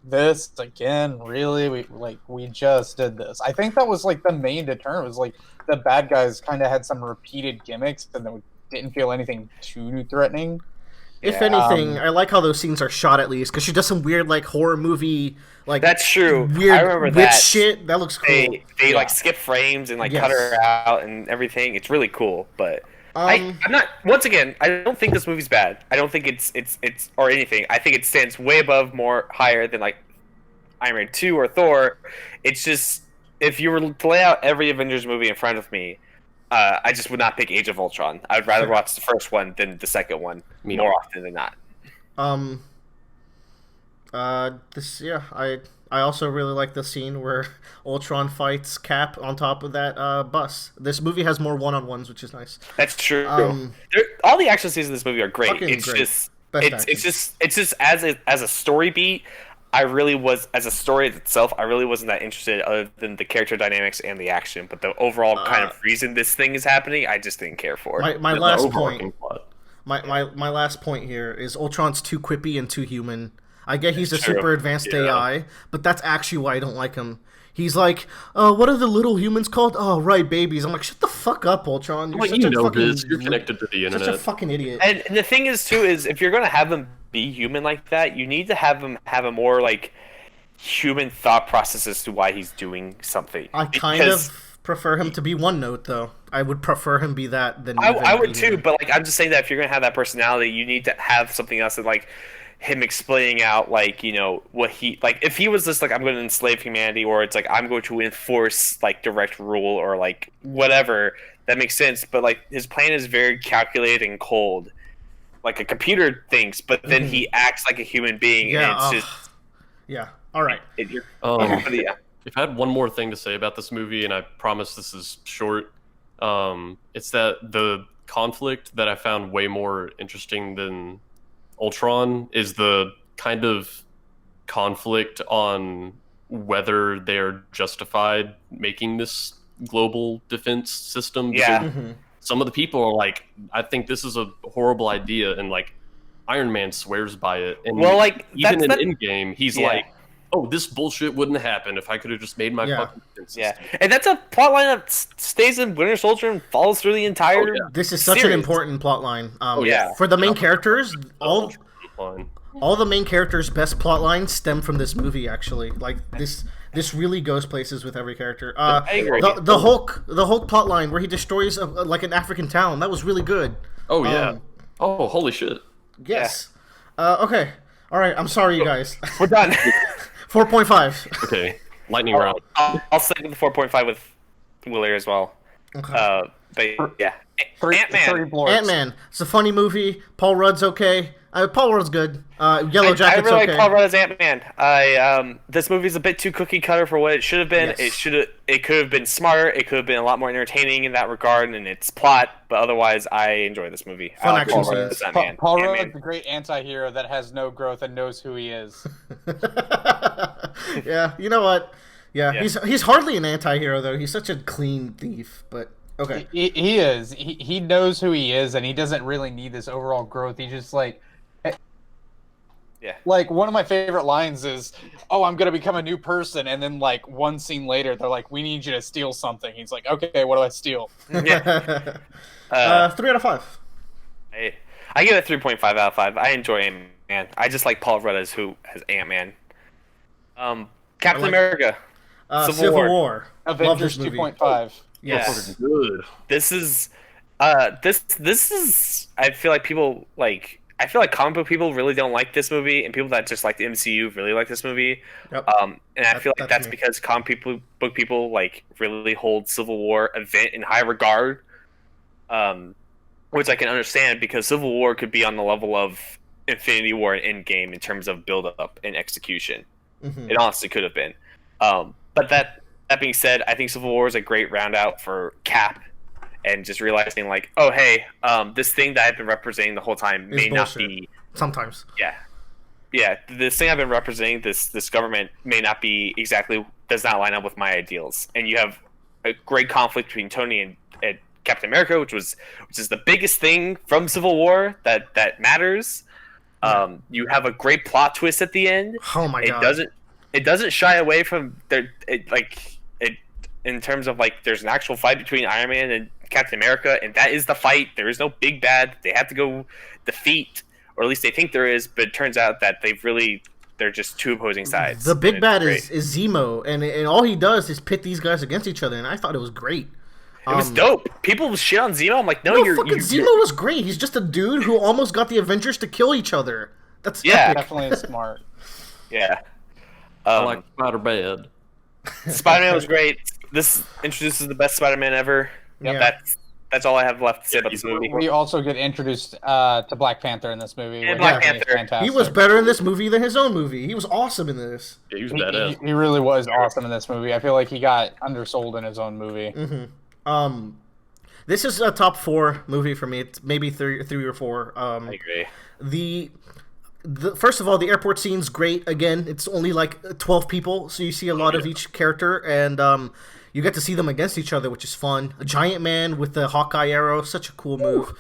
this again, really? We just did this. I think that was like the main deterrent, was like the bad guys kind of had some repeated gimmicks and then didn't feel anything too threatening. If anything, I like how those scenes are shot, at least, because she does some weird like horror movie that's true. Weird I remember witch that shit. That looks cool. They like skip frames and like cut her out and everything. It's really cool, but. I'm not. Once again, I don't think this movie's bad. I don't think it's or anything. I think it stands way above, higher than like Iron Man 2 or Thor. It's just, if you were to lay out every Avengers movie in front of me, I just would not pick Age of Ultron. I'd rather watch the first one than the second one more often than not. I also really like the scene where Ultron fights Cap on top of that bus. This movie has more one-on-ones, which is nice. That's true. All the action scenes in this movie are great. It's great. just as a story beat. I really was, as a story itself, I really wasn't that interested other than the character dynamics and the action. But the overall kind of reason this thing is happening, I just didn't care for. My last point. My last point here is Ultron's too quippy and too human. I get he's a super advanced AI, but that's actually why I don't like him. He's like, what are the little humans called? Oh, right, babies. I'm like, shut the fuck up, Ultron. You're You're connected to the internet. Such a fucking idiot. And the thing is, too, is if you're going to have him be human like that, you need to have him have a more, like, human thought process as to why he's doing something. I kind of prefer him to be one note, though. I would prefer him be that than I would, too, but, like, I'm just saying that if you're going to have that personality, you need to have something else that, like, him explaining out, like, you know, what he, like, if he was just like, I'm going to enslave humanity, or it's like, I'm going to enforce, like, direct rule, or, like, whatever, that makes sense. But, like, his plan is very calculated and cold, like a computer thinks, but then he acts like a human being, and it's just... Yeah, all right. If I had one more thing to say about this movie, and I promise this is short, it's that the conflict that I found way more interesting than Ultron is the kind of conflict on whether they're justified making this global defense system. Yeah. Some of the people are like, I think this is a horrible idea, and like Iron Man swears by it. And well, like, even in Endgame, he's like, oh, this bullshit wouldn't happen if I could have just made my fucking defense system. Yeah, and that's a plotline that stays in Winter Soldier and follows through the entire This is such an important plotline. For the main characters, all the main characters' best plotlines stem from this movie, actually. Like, this really goes places with every character. I agree. The Hulk plotline where he destroys like an African town, that was really good. Oh, yeah. Oh, holy shit. Yes. Okay. All right, I'm sorry, you guys. We're done. 4.5. Okay, lightning round. I'll stick with the 4.5 with Willer as well. Okay. But yeah, Ant-Man. Ant-Man. It's a funny movie. Paul Rudd's okay. Paul Rudd's good. Yellow Jacket's okay. I really like Paul Rudd as Ant-Man. This movie's a bit too cookie cutter for what it should have been. Yes. It could have been smarter. It could have been a lot more entertaining in that regard and its plot. But otherwise, I enjoy this movie. Fun action scenes. Paul Rudd's a great anti-hero that has no growth and knows who he is. Yeah, you know what? Yeah. He's hardly an anti-hero though. He's such a clean thief. But okay, he is. He knows who he is, and he doesn't really need this overall growth. He just like. Yeah. Like, one of my favorite lines is, oh, I'm going to become a new person. And then, like, one scene later, they're like, we need you to steal something. He's like, okay, what do I steal? 3 out of 5. I give it 3.5 out of 5. I enjoy Ant-Man. I just like Paul Rudd as Ant-Man. Captain America. Civil War. Avengers 2.5. Yes. Good. This is I feel like people like... I feel like comic book people really don't like this movie, and people that just like the MCU really like this movie. Yep. And I feel like that's because comic book people like really hold Civil War event in high regard, which I can understand because Civil War could be on the level of Infinity War and Endgame in terms of build up and execution. It honestly could have been. But that being said, I think Civil War is a great roundout for Cap. And just realizing, like, oh, hey, this thing that I've been representing the whole time may not be... Sometimes. Yeah, this thing I've been representing, this government, may not be exactly... does not line up with my ideals. And you have a great conflict between Tony and Captain America, which is the biggest thing from Civil War that matters. You have a great plot twist at the end. Oh, my God. It doesn't shy away from... in terms of, like, there's an actual fight between Iron Man and Captain America, and that is the fight. There is no big bad. They have to go defeat, or at least they think there is, but it turns out that they're just two opposing sides. The big bad is Zemo, and all he does is pit these guys against each other, and I thought it was great. It was dope. People shit on Zemo. I'm like, Zemo was great. He's just a dude who almost got the Avengers to kill each other. That's epic. Definitely smart. Yeah. I like Spider-Man. Spider-Man was great. This introduces the best Spider-Man ever. Yeah. That's all I have left to say about this movie. We also get introduced to Black Panther in this movie. And which Black I think is Panther. fantastic. He was better in this movie than his own movie. He was awesome in this. Yeah, he was He, badass. he really was awesome in this movie. I feel like he got undersold in his own movie. This is a top 4 movie for me. It's maybe three or 4. I agree. The first of all, the airport scene's great. Again, it's only like 12 people, so you see a lot of each character, and you get to see them against each other, which is fun. A giant man with the Hawkeye arrow, such a cool move.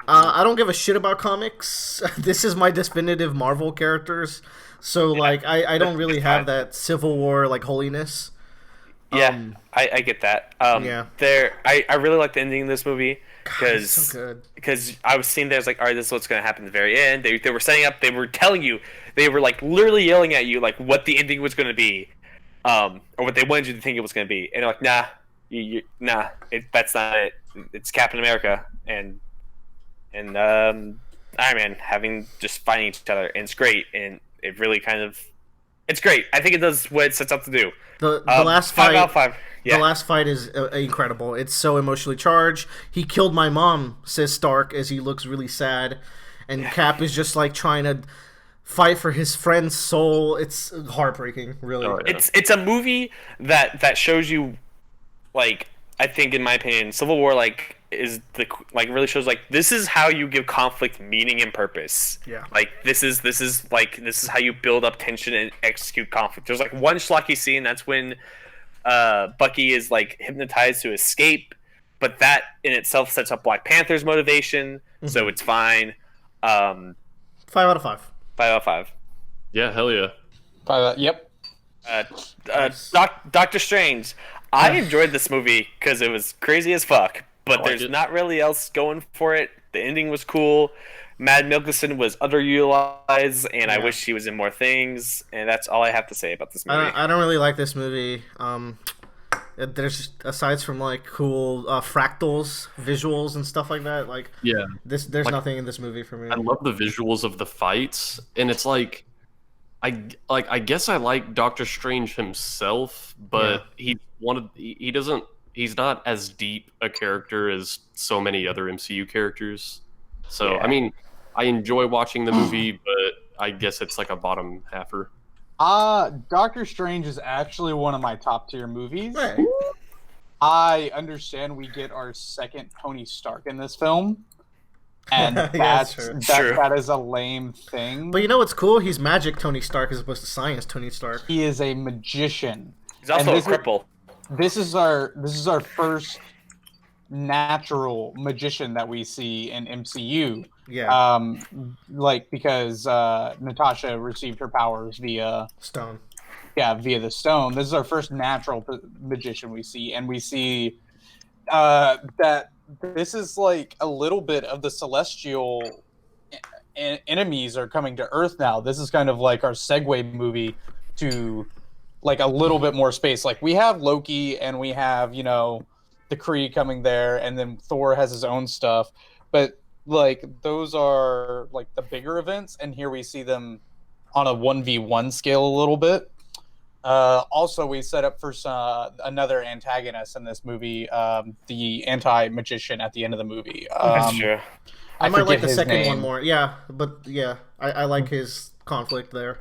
I don't give a shit about comics. This is my definitive Marvel characters, so like I don't really have that Civil War like holiness. Yeah, I get that. Yeah. I really like the ending of this movie because so good. I was seeing there, I was like, all right, this is what's going to happen at the very end. They were setting up, they were telling you, they were like literally yelling at you like what the ending was going to be, or what they wanted you to think it was going to be, and they're like, nah, that's not it. It's Captain America and Iron Man having just fighting each other, and it's great, and it really it's great. I think it does what it sets up to do. The last fight, 5 out of 5. Yeah. The last fight is incredible. It's so emotionally charged. He killed my mom, says Stark, as he looks really sad, and Cap is just like trying to fight for his friend's soul. It's heartbreaking, really. Oh, yeah. It's a movie that shows you, like, I think in my opinion, Civil War really shows like this is how you give conflict meaning and purpose. Yeah. Like this is how you build up tension and execute conflict. There's like one schlocky scene, that's when Bucky is like hypnotized to escape, but that in itself sets up Black Panther's motivation, so it's fine. 5 out of 5. 5 out of 5. Yeah, hell yeah. Yep. Doctor Strange. I enjoyed this movie because it was crazy as fuck, but there's not really else going for it. The ending was cool. Mad Mikkelsen was underutilized, and I wish he was in more things. And that's all I have to say about this movie. I don't really like this movie. There's aside from like cool fractals, visuals, and stuff like that. Like there's nothing in this movie for me. I love the visuals of the fights, and it's like I guess I like Doctor Strange himself, but he's not as deep a character as so many other MCU characters. So I mean, I enjoy watching the movie, but I guess it's like a bottom halfer. Doctor Strange is actually one of my top tier movies. Right. I understand we get our second Tony Stark in this film, and that is a lame thing. But you know what's cool? He's magic Tony Stark as opposed to science Tony Stark. He is a magician. He's also a cripple. This is our first natural magician that we see in MCU. Yeah. Because Natasha received her powers via Stone. Yeah, via the stone. This is our first natural magician we see, and we see that this is like a little bit of the celestial enemies are coming to Earth now. This is kind of like our segue movie to like a little bit more space. Like we have Loki and we have, the Kree coming there, and then Thor has his own stuff. But like those are like the bigger events, and here we see them on a 1v1 scale a little bit. Also, we set up for another antagonist in this movie, the anti-magician at the end of the movie. That's true. I might like the second one more. Yeah, but I like his conflict there.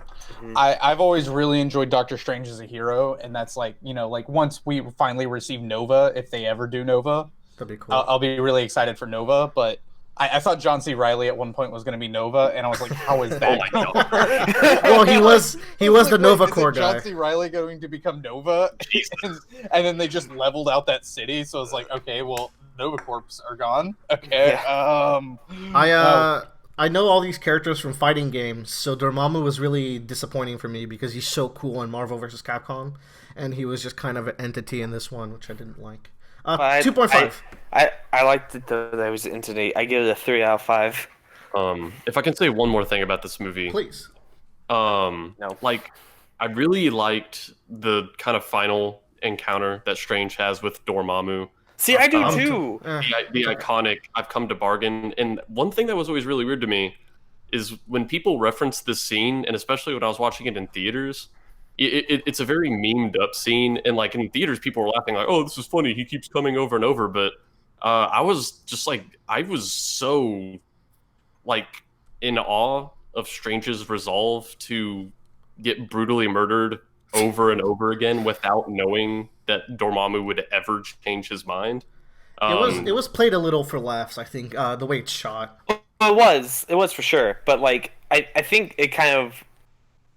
I've always really enjoyed Doctor Strange as a hero, and that's like, like once we finally receive Nova, if they ever do Nova, that'd be cool. I'll be really excited for Nova, but I thought John C. Reilly at one point was going to then be Nova, and I was like, how is that going to work? Well, he was the Nova Corps guy. John C. Reilly going to become Nova? and then they just leveled out that city, so it's like, okay, well, Nova Corps are gone. Okay. Yeah. I know all these characters from fighting games, so Dormammu was really disappointing for me because he's so cool in Marvel vs. Capcom, and he was just kind of an entity in this one, which I didn't like. 2.5. I liked it though that it was entity. I give it a 3 out of 5. If I can say one more thing about this movie, Please. No. Like, I really liked the kind of final encounter that Strange has with Dormammu. See, I do too. The iconic "I've come to bargain." And one thing that was always really weird to me is when people reference this scene, and especially when I was watching it in theaters. It's a very memed up scene, and like in theaters, people were laughing like, "Oh, this is funny. He keeps coming over and over." But I was just like, I was so like in awe of Strange's resolve to get brutally murdered over and over again without knowing that Dormammu would ever change his mind. It was played a little for laughs, I think, the way it's shot. It was for sure. But like, I think it kind of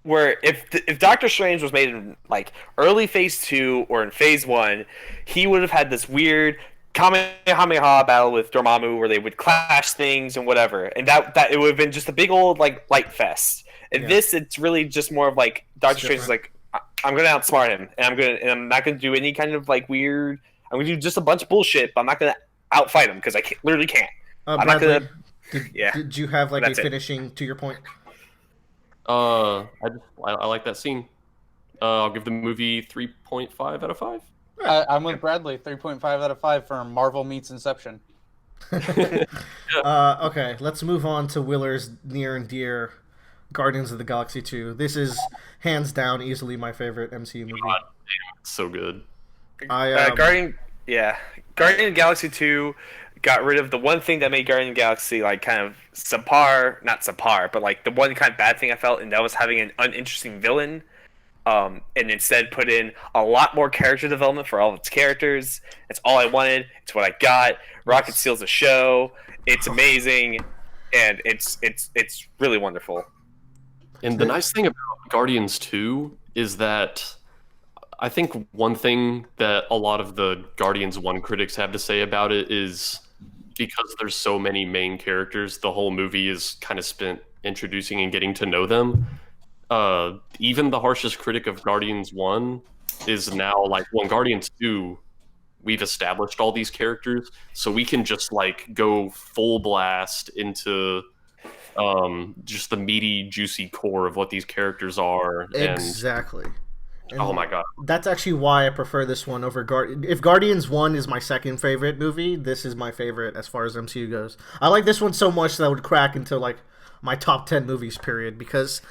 where if Doctor Strange was made in like early Phase 2 or in Phase 1, he would have had this weird Kamehameha battle with Dormammu where they would clash things and whatever, and that it would have been just a big old like light fest. And this, it's really just more of like Doctor Strange is like, I'm gonna outsmart him, and I'm not gonna do any kind of like weird. I'm gonna do just a bunch of bullshit, but I'm not gonna outfight him because literally can't. I'm not Bradley, gonna. Did you have like a That's it. finishing to your point? I like that scene. I'll give the movie 3.5 out of 5. I'm with Bradley. 3.5 out of 5 for Marvel meets Inception. Okay, let's move on to Willer's near and dear Guardians of the Galaxy 2. This is hands down easily my favorite MCU movie. God damn, it's so good. Guardian of the Galaxy 2 got rid of the one thing that made Guardian of the Galaxy like kind of not subpar, but like the one kind of bad thing I felt, and that was having an uninteresting villain. And instead put in a lot more character development for all of its characters. It's all I wanted. It's what I got. Rocket steals the show. It's amazing, and it's really wonderful. And the nice thing about Guardians 2 is that I think one thing that a lot of the Guardians 1 critics have to say about it is because there's so many main characters, the whole movie is kind of spent introducing and getting to know them. Even the harshest critic of Guardians 1 is now like, well, in Guardians 2, we've established all these characters, so we can just like go full blast into just the meaty, juicy core of what these characters are. Exactly. And, oh my god. That's actually why I prefer this one over If Guardians 1 is my second favorite movie, this is my favorite as far as MCU goes. I like this one so much that I would crack into like my top 10 movies period, because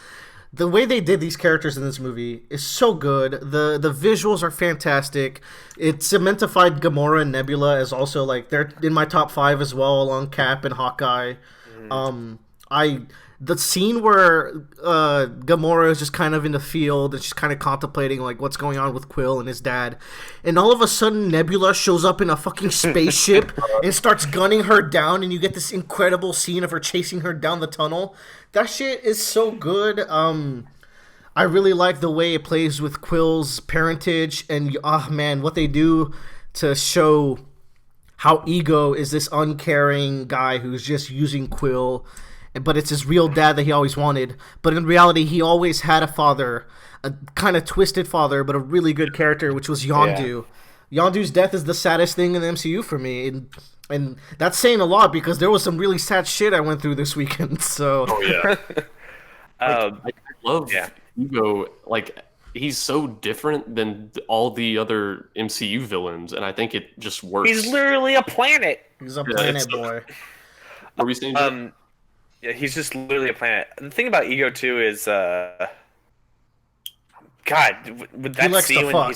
the way they did these characters in this movie is so good. The visuals are fantastic. It cementified Gamora and Nebula as also like they're in my top 5 as well, along Cap and Hawkeye. The scene where Gamora is just kind of in the field and she's kind of contemplating like what's going on with Quill and his dad, and all of a sudden Nebula shows up in a fucking spaceship and starts gunning her down, and you get this incredible scene of her chasing her down the tunnel. That shit is so good. I really like the way it plays with Quill's parentage, and man, what they do to show how Ego is this uncaring guy who's just using Quill, but it's his real dad that he always wanted. But in reality, he always had a father, a kind of twisted father, but a really good character, which was Yondu. Yeah. Yondu's death is the saddest thing in the MCU for me, and that's saying a lot because there was some really sad shit I went through this weekend. So, I love Ego. Like, he's so different than all the other MCU villains, and I think it just works. He's literally a planet. He's a planet boy. What are we saying? Yeah, he's just literally a planet. The thing about Ego too is, God, with that scene when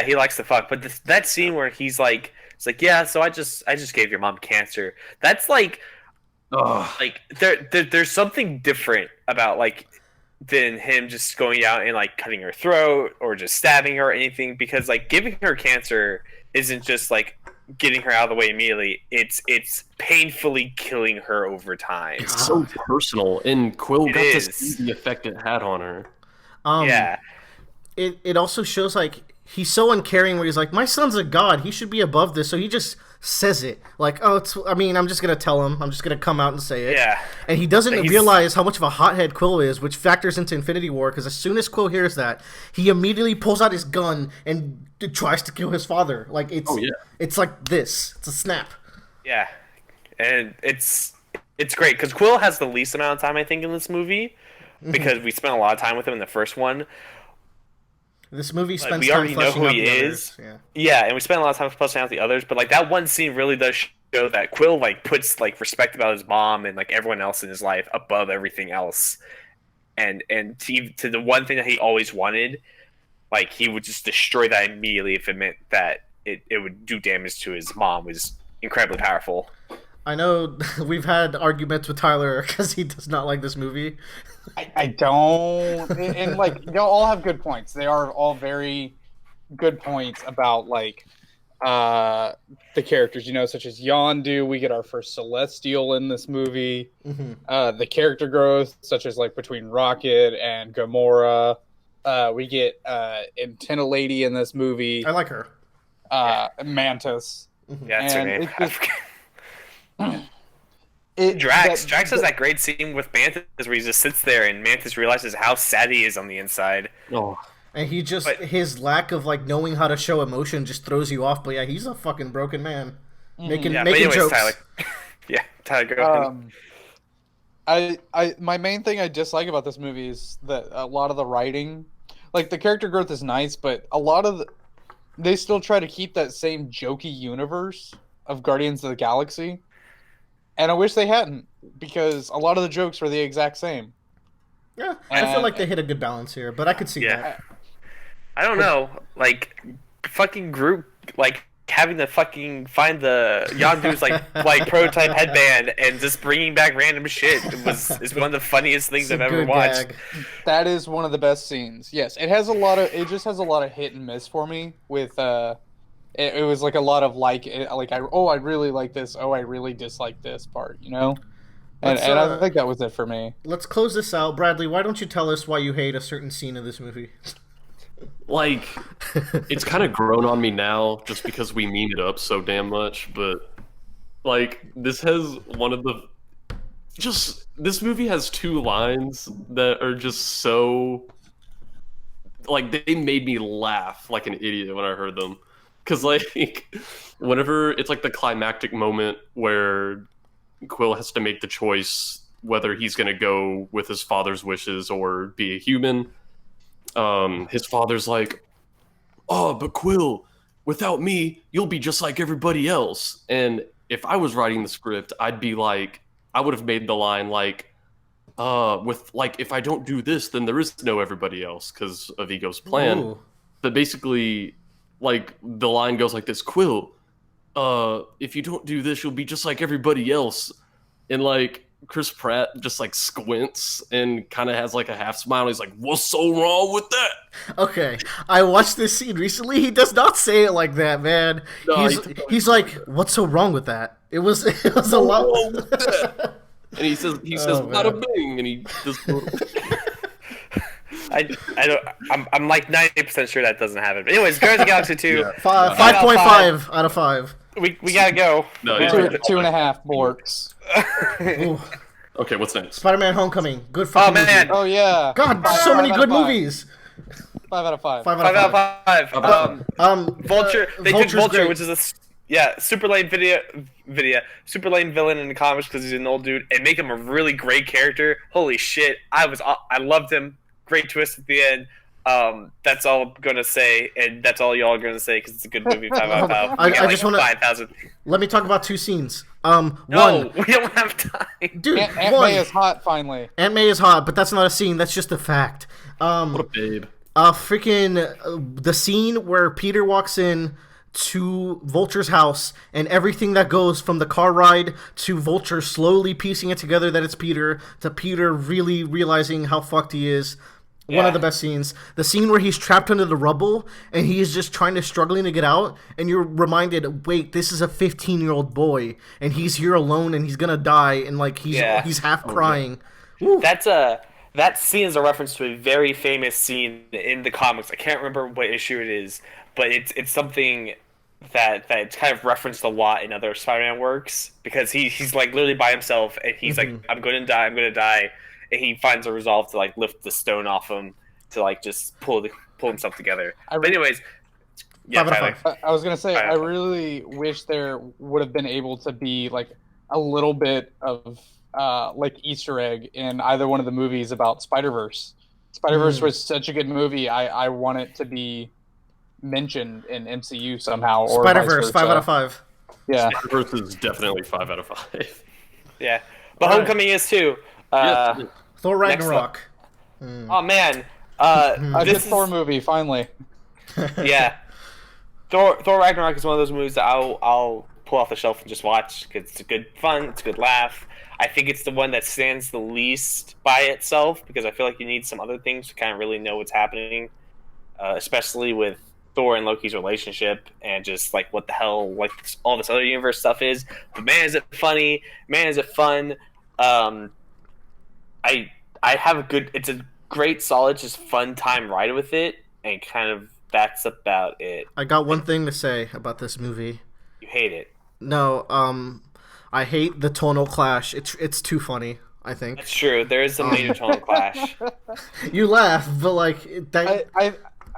he likes to fuck. But that scene where he's like, it's like, yeah, so I just gave your mom cancer. That's like, like there's something different about like than him just going out and like cutting her throat or just stabbing her or anything, because like giving her cancer isn't just like getting her out of the way immediately. It's painfully killing her over time. It's so personal, and Quill got to see the effect it had on her. It also shows like he's so uncaring where he's like, my son's a god, he should be above this, so he just says it like, I'm just gonna tell him, I'm just gonna come out and say it. And he doesn't realize how much of a hothead Quill is, which factors into Infinity War, because as soon as Quill hears that, he immediately pulls out his gun and tries to kill his father. Like it's like this, it's a snap. And it's great because Quill has the least amount of time I think in this movie, because we spent a lot of time with him in the first one. This movie spends we already know who he is. And we spend a lot of time fleshing out the others. But like that one scene really does show that Quill like puts like respect about his mom and like everyone else in his life above everything else. And to the one thing that he always wanted, like he would just destroy that immediately if it meant that it would do damage to his mom, was incredibly powerful. I know we've had arguments with Tyler because he does not like this movie. I don't, and like y'all all have good points. They are all very good points about like the characters, such as Yondu. We get our first Celestial in this movie. The character growth, such as like between Rocket and Gamora. We get Antenna Lady in this movie. I like her. Mantis. Yeah, that's her name. Drax has that great scene with Mantis where he just sits there and Mantis realizes how sad he is on the inside. Oh. And he just, his lack of like knowing how to show emotion just throws you off. But yeah, he's a fucking broken man. Making jokes. Tyler. Yeah, Tyler, go ahead. My main thing I dislike about this movie is that a lot of the writing, like the character growth is nice, but a lot of they still try to keep that same jokey universe of Guardians of the Galaxy. And I wish they hadn't, because a lot of the jokes were the exact same. Yeah, I feel like they hit a good balance here, but I could see that. I don't know, like fucking Groot, like having to fucking find the Yondu's like prototype headband and just bringing back random shit is one of the funniest things I've ever watched. Gag. That is one of the best scenes. Yes, it just has a lot of hit and miss for me with It was like a lot of I really like this. Oh, I really dislike this part, And I think that was it for me. Let's close this out. Bradley, why don't you tell us why you hate a certain scene of this movie? Like, it's kind of grown on me now just because we meme it up so damn much, but like, this movie has two lines that are just so, like, they made me laugh like an idiot when I heard them. Because, like, whenever it's like the climactic moment where Quill has to make the choice whether he's going to go with his father's wishes or be a human, his father's like, "Oh, but Quill, without me, you'll be just like everybody else." And if I was writing the script, I'd be like, I would have made the line like, if I don't do this, then there is no everybody else because of Ego's plan. Ooh. But basically, like, the line goes like this: Quill, if you don't do this, you'll be just like everybody else. And like Chris Pratt just like squints and kind of has like a half smile. He's like, "What's so wrong with that?" Okay, I watched this scene recently. He does not say it like that, man. No, he's like, "What's so wrong with that?" It was a lot. Wrong with that? And he says, "Bada bing," and he just. I'm like 90% sure that doesn't happen. But anyways, Guardians of the Galaxy 2. Yeah. 5.5 out of 5. We gotta go. No, 2.5 borks. Okay, what's next? Spider-Man: Homecoming. Good fucking man. movie. Oh yeah. God, so many good movies. 5 out of 5. 5 out of 5. Vulture. They did Vulture's Vulture, great. which is super lame super lame villain in the comics because he's an old dude, and make him a really great character. Holy shit, I loved him. Great twist at the end. That's all I'm gonna say, and that's all y'all are gonna say because it's a good movie. 5 out of 5. I just want to 5,000. Let me talk about two scenes. No, One, we don't have time. dude. Aunt May is hot finally. Aunt May is hot, but that's not a scene. That's just a fact. What a babe. The scene where Peter walks in to Vulture's house and everything that goes from the car ride to Vulture slowly piecing it together that it's Peter to Peter really realizing how fucked he is. One of the best scenes. The scene where he's trapped under the rubble and he is just struggling to get out, and you're reminded, wait, this is a 15-year-old boy and he's here alone and he's gonna die, and like he's half crying. Woo. That scene is a reference to a very famous scene in the comics. I can't remember what issue it is, but it's something that it's kind of referenced a lot in other Spider-Man works because he's like literally by himself and he's like, I'm gonna die, and he finds a resolve to like lift the stone off him to like just pull himself together. But anyways, yeah, Tyler. I was gonna say I really wish there would have been able to be like a little bit of like Easter egg in either one of the movies about Spider-Verse. Spider-Verse was such a good movie. I want it to be mentioned in MCU somehow. Or Spider-Verse, 5 out of 5. Yeah. Spider-Verse is definitely 5 out of 5. Yeah. But Homecoming is too. Thor Ragnarok. Oh man. A good Thor movie, finally. Yeah. Thor Ragnarok is one of those movies that I'll pull off the shelf and just watch. Cause it's a good fun. It's a good laugh. I think it's the one that stands the least by itself because I feel like you need some other things to kind of really know what's happening, especially with Thor and Loki's relationship and just like what the hell like all this other universe stuff is. But man, is it funny? Man, is it fun? I have a good. It's a great, solid, just fun time ride with it, and kind of that's about it. I got one thing to say about this movie. You hate it. No, I hate the tonal clash. It's too funny, I think. That's true. There is a major tonal clash. You laugh, but like that.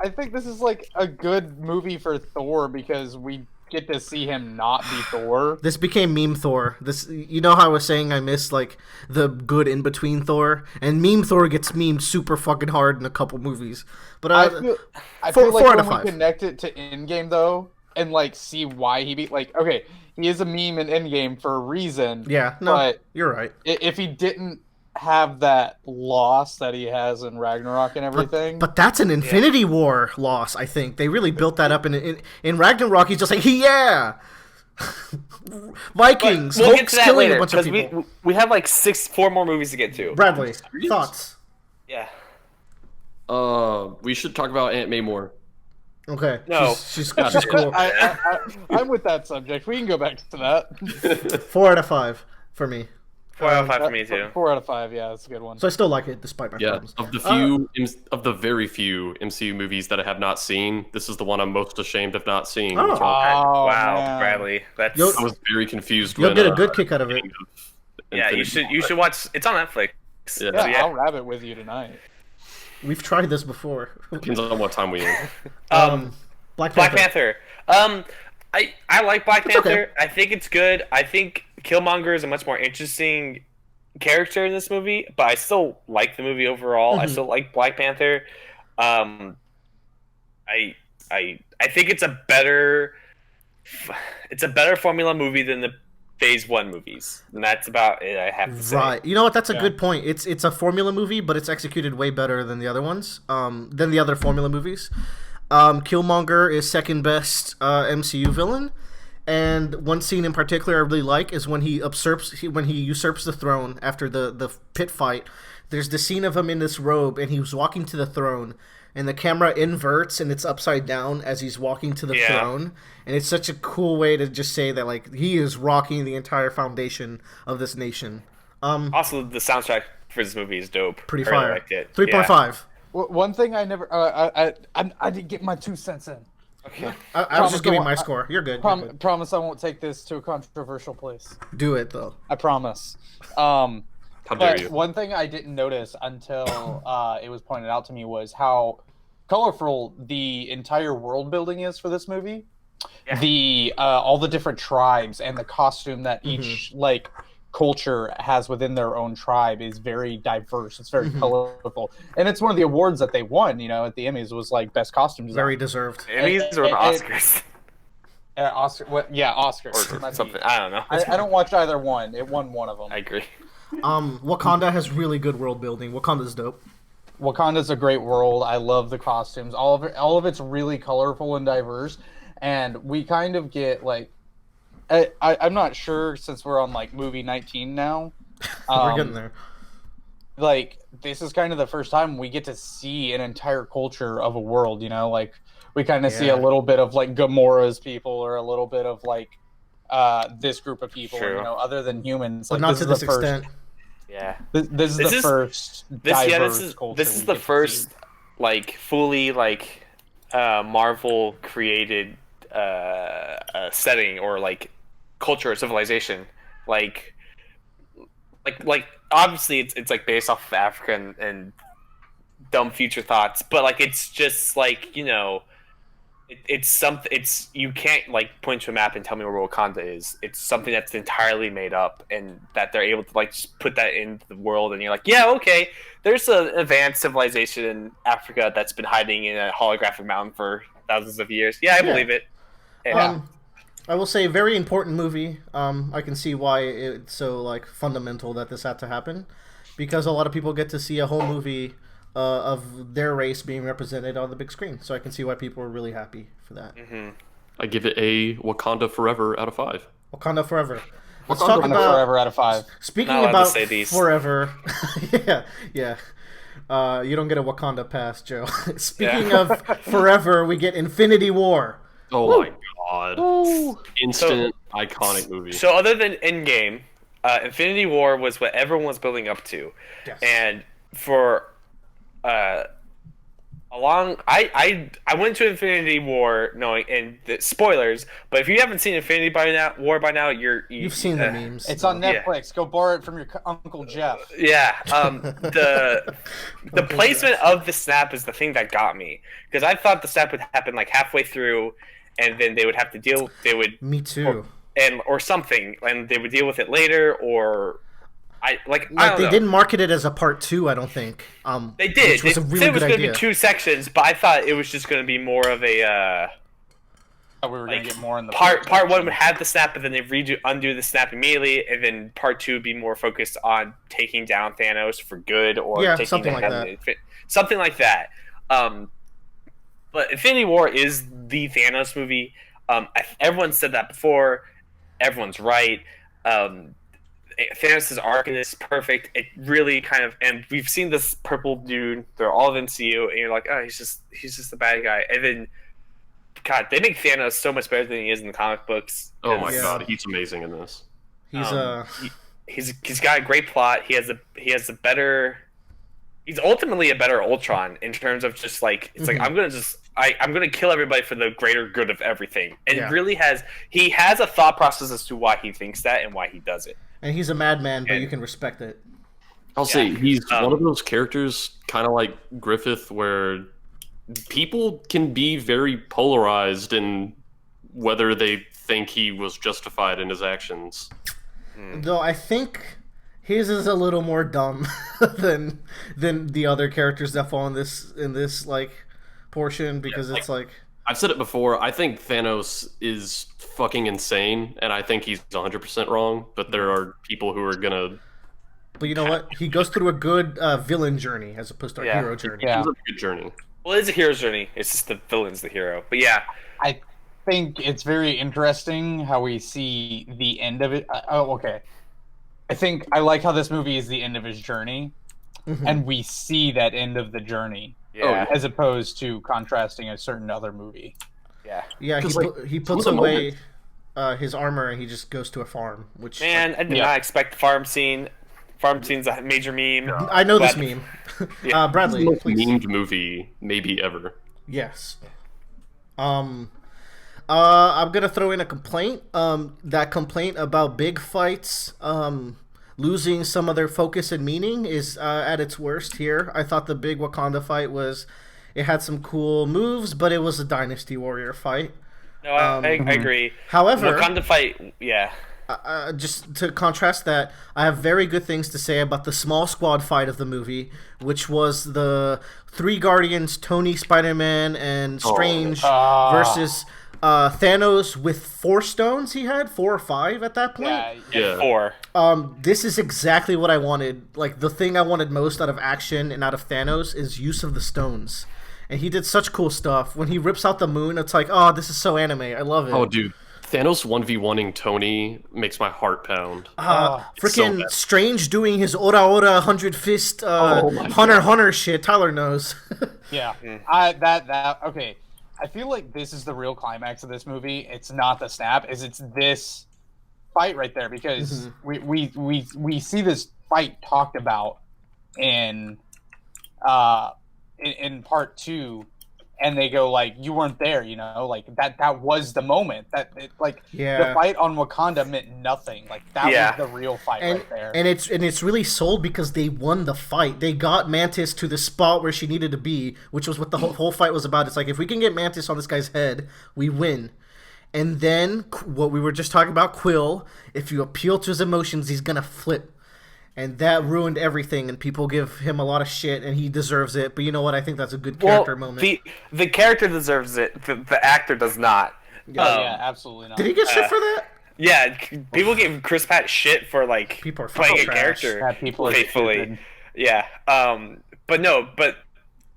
I think this is like a good movie for Thor because we get to see him not be Thor. This became meme Thor. This, you know how I was saying I miss like the good in between Thor, and meme Thor gets memed super fucking hard in a couple movies. But I feel like when we connect it to Endgame though, and like see why he beat like okay, he is a meme in Endgame for a reason. Yeah, no, but you're right. If he didn't have that loss that he has in Ragnarok and everything, but that's an Infinity War loss. I think they really built that up in Ragnarok. He's just like Vikings. But we'll get to that later because we have like 4 more movies to get to. Bradley, thoughts? Yeah. We should talk about Aunt May more. Okay. No. She's cool. I'm with that subject. We can go back to that. 4 out of 5 for me. 4 out of 5 for me too. 4 out of 5, yeah, that's a good one. So I still like it despite my problems. Of the very few MCU movies that I have not seen, this is the one I'm most ashamed of not seeing. Oh. Wow, man. Bradley, I was very confused. You'll get a good kick out of it. Yeah, you should watch. It's on Netflix. Yeah, I'll rabbit with you tonight. We've tried this before. Depends on what time we in. Black Panther. I like Black Panther. Okay. I think it's good. I think Killmonger is a much more interesting character in this movie, but I still like the movie overall. I still like Black Panther. I think it's a better formula movie than the Phase 1 movies, and that's about it. I have to say. Right. You know what? That's a good point. It's a formula movie, but it's executed way better than the other ones. Than the other formula movies. Killmonger is second best MCU villain, and one scene in particular I really like is when he usurps the throne after the pit fight. There's the scene of him in this robe, and he's walking to the throne, and the camera inverts and it's upside down as he's walking to the throne, and it's such a cool way to just say that like he is rocking the entire foundation of this nation. Also, the soundtrack for this movie is dope. Pretty I really fire. liked it. 3.5. One thing I never, I didn't get my 2 cents in. Okay. I was just giving my score. You're good. You're good. Promise I won't take this to a controversial place. Do it though. I promise. How dare you? One thing I didn't notice until it was pointed out to me was how colorful the entire world building is for this movie. Yeah. The all the different tribes and the costume that each like culture has within their own tribe is very diverse. It's very colorful, and it's one of the awards that they won. You know, at the Emmys was like best costume design. Very deserved. Emmys or the Oscars? Oscar. What? Yeah, Oscars. Or something. I don't know. I don't watch either one. It won one of them. I agree. Wakanda has really good world building. Wakanda's dope. Wakanda's a great world. I love the costumes. All of it's really colorful and diverse, and we kind of get like, I'm not sure since we're on like movie 19 now. We're getting there. Like this is kind of the first time we get to see an entire culture of a world. You know, like we kind of see a little bit of like Gamora's people or a little bit of like this group of people. True. You know, other than humans. But like, not to this extent. Yeah. This is the first diverse culture. This is the first like fully like Marvel created setting or like culture or civilization. Like obviously it's like based off of Africa and dumb future thoughts, but like it's just like, you know, it's something. It's you can't like point to a map and tell me where Wakanda is. It's something that's entirely made up, and that they're able to like just put that into the world, and you're like, yeah, okay. There's an advanced civilization in Africa that's been hiding in a holographic mountain for thousands of years. Yeah, I believe it. And, I will say, very important movie. I can see why it's so like fundamental that this had to happen, because a lot of people get to see a whole movie of their race being represented on the big screen. So I can see why people are really happy for that. I give it a Wakanda Forever out of 5. Wakanda forever. Let's Wakanda talk Wakanda about forever out of 5. speaking Not allowed to about say these. forever. Yeah. You don't get a Wakanda pass, Joe. Speaking Yeah. of forever, we get Infinity War. Oh my god! Ooh. Instant iconic movie. So other than Endgame, Infinity War was what everyone was building up to, Yes. and for I went to Infinity War knowing and spoilers, but if you haven't seen War by now, You've seen the memes. It's on Yeah. Netflix. Go borrow it from your Uncle Jeff. Yeah, the placement of the snap is the thing that got me, because I thought the snap would happen like halfway through, and then they would have to Me too. or something, and they would deal with it later, or I don't They know. didn't market it as a part 2, I don't think. They did. Which was a They really said it was good going to idea. be 2 sections, but I thought it was just going to be more of a We were gonna get more in the part 1 would have the snap, but then they undo the snap immediately, and then part 2 would be more focused on taking down Thanos for good, or Yeah, taking something like down something like that. But Infinity War is the Thanos movie. Everyone said that before. Everyone's right. Thanos' arc in this is perfect. It really kind of, and we've seen this purple dude. They're all of MCU, and you're like, oh, he's just the bad guy. And then, God, they make Thanos so much better than he is in the comic books. Oh my Yeah. god, he's amazing in this. He's He's got a great plot. He has a better. He's ultimately a better Ultron in terms of just like it's like I'm gonna kill everybody for the greater good of everything. And Yeah. he has a thought process as to why he thinks that and why he does it. and he's a madman, but And- you can respect it. I'll say he's Um, one of those characters, kind of like Griffith, where people can be very polarized in whether they think he was justified in his actions. Though I think his is a little more dumb than the other characters that fall in this like portion, because it's like I've said it before, I think Thanos is fucking insane, and I think he's 100% wrong, but there are people who are gonna... but you know what? He goes through a good villain journey as opposed to a Yeah. hero journey. Yeah. It's a good journey. Well, it's a hero's journey. It's just the villain's the hero. But yeah, I think it's very interesting how we see the end of it. Okay. I think I like how this movie is the end of his journey, Mhm. and we see that end of the journey, yeah, as opposed to contrasting a certain other movie. yeah. Yeah, he 'Cause, like, he some puts of the away his armor and he just goes to a farm, which Man, I did Yeah. not expect the farm scene. Farm scene's a major meme. I know this But- meme. Yeah. It's Bradley, the most please. memed movie maybe ever. Yes. I'm gonna throw in a complaint. That complaint about big fights, losing some of their focus and meaning is at its worst here. I thought the big Wakanda fight it had some cool moves, but it was a Dynasty Warrior fight. No, I agree. However, Wakanda fight, yeah. just to contrast that, I have very good things to say about the small squad fight of the movie, which was the 3 Guardians, Tony, Spider-Man, and Strange versus Thanos with 4 stones. He had 4 or 5 at that point. Yeah. 4. This is exactly what I wanted. Like, the thing I wanted most out of action and out of Thanos is use of the stones. And he did such cool stuff. When he rips out the moon, it's like, oh, this is so anime. I love it. Oh, dude. Thanos 1v1ing Tony makes my heart pound. Freaking so bad. Strange doing his Ora Ora 100 fist my Hunter shit. Tyler knows. Yeah. Okay. I feel like this is the real climax of this movie. It's not the snap, it's this fight right there, because we see this fight talked about in part 2, and they go like, you weren't there, like that was the moment the fight on Wakanda meant nothing. Like that was the real fight right there. And it's really sold because they won the fight. They got Mantis to the spot where she needed to be, which was what the whole fight was about. It's like, if we can get Mantis on this guy's head, we win. And then what we were just talking about, Quill, if you appeal to his emotions, he's gonna flip. And that ruined everything, and people give him a lot of shit, and he deserves it. But you know what? I think that's a good character moment. The character deserves it. The actor does not. Yeah, absolutely not. Did he get shit for that? Yeah, people give Chris Pratt shit for like People are playing a fucking character Yeah, people are faithfully. stupid. Yeah, but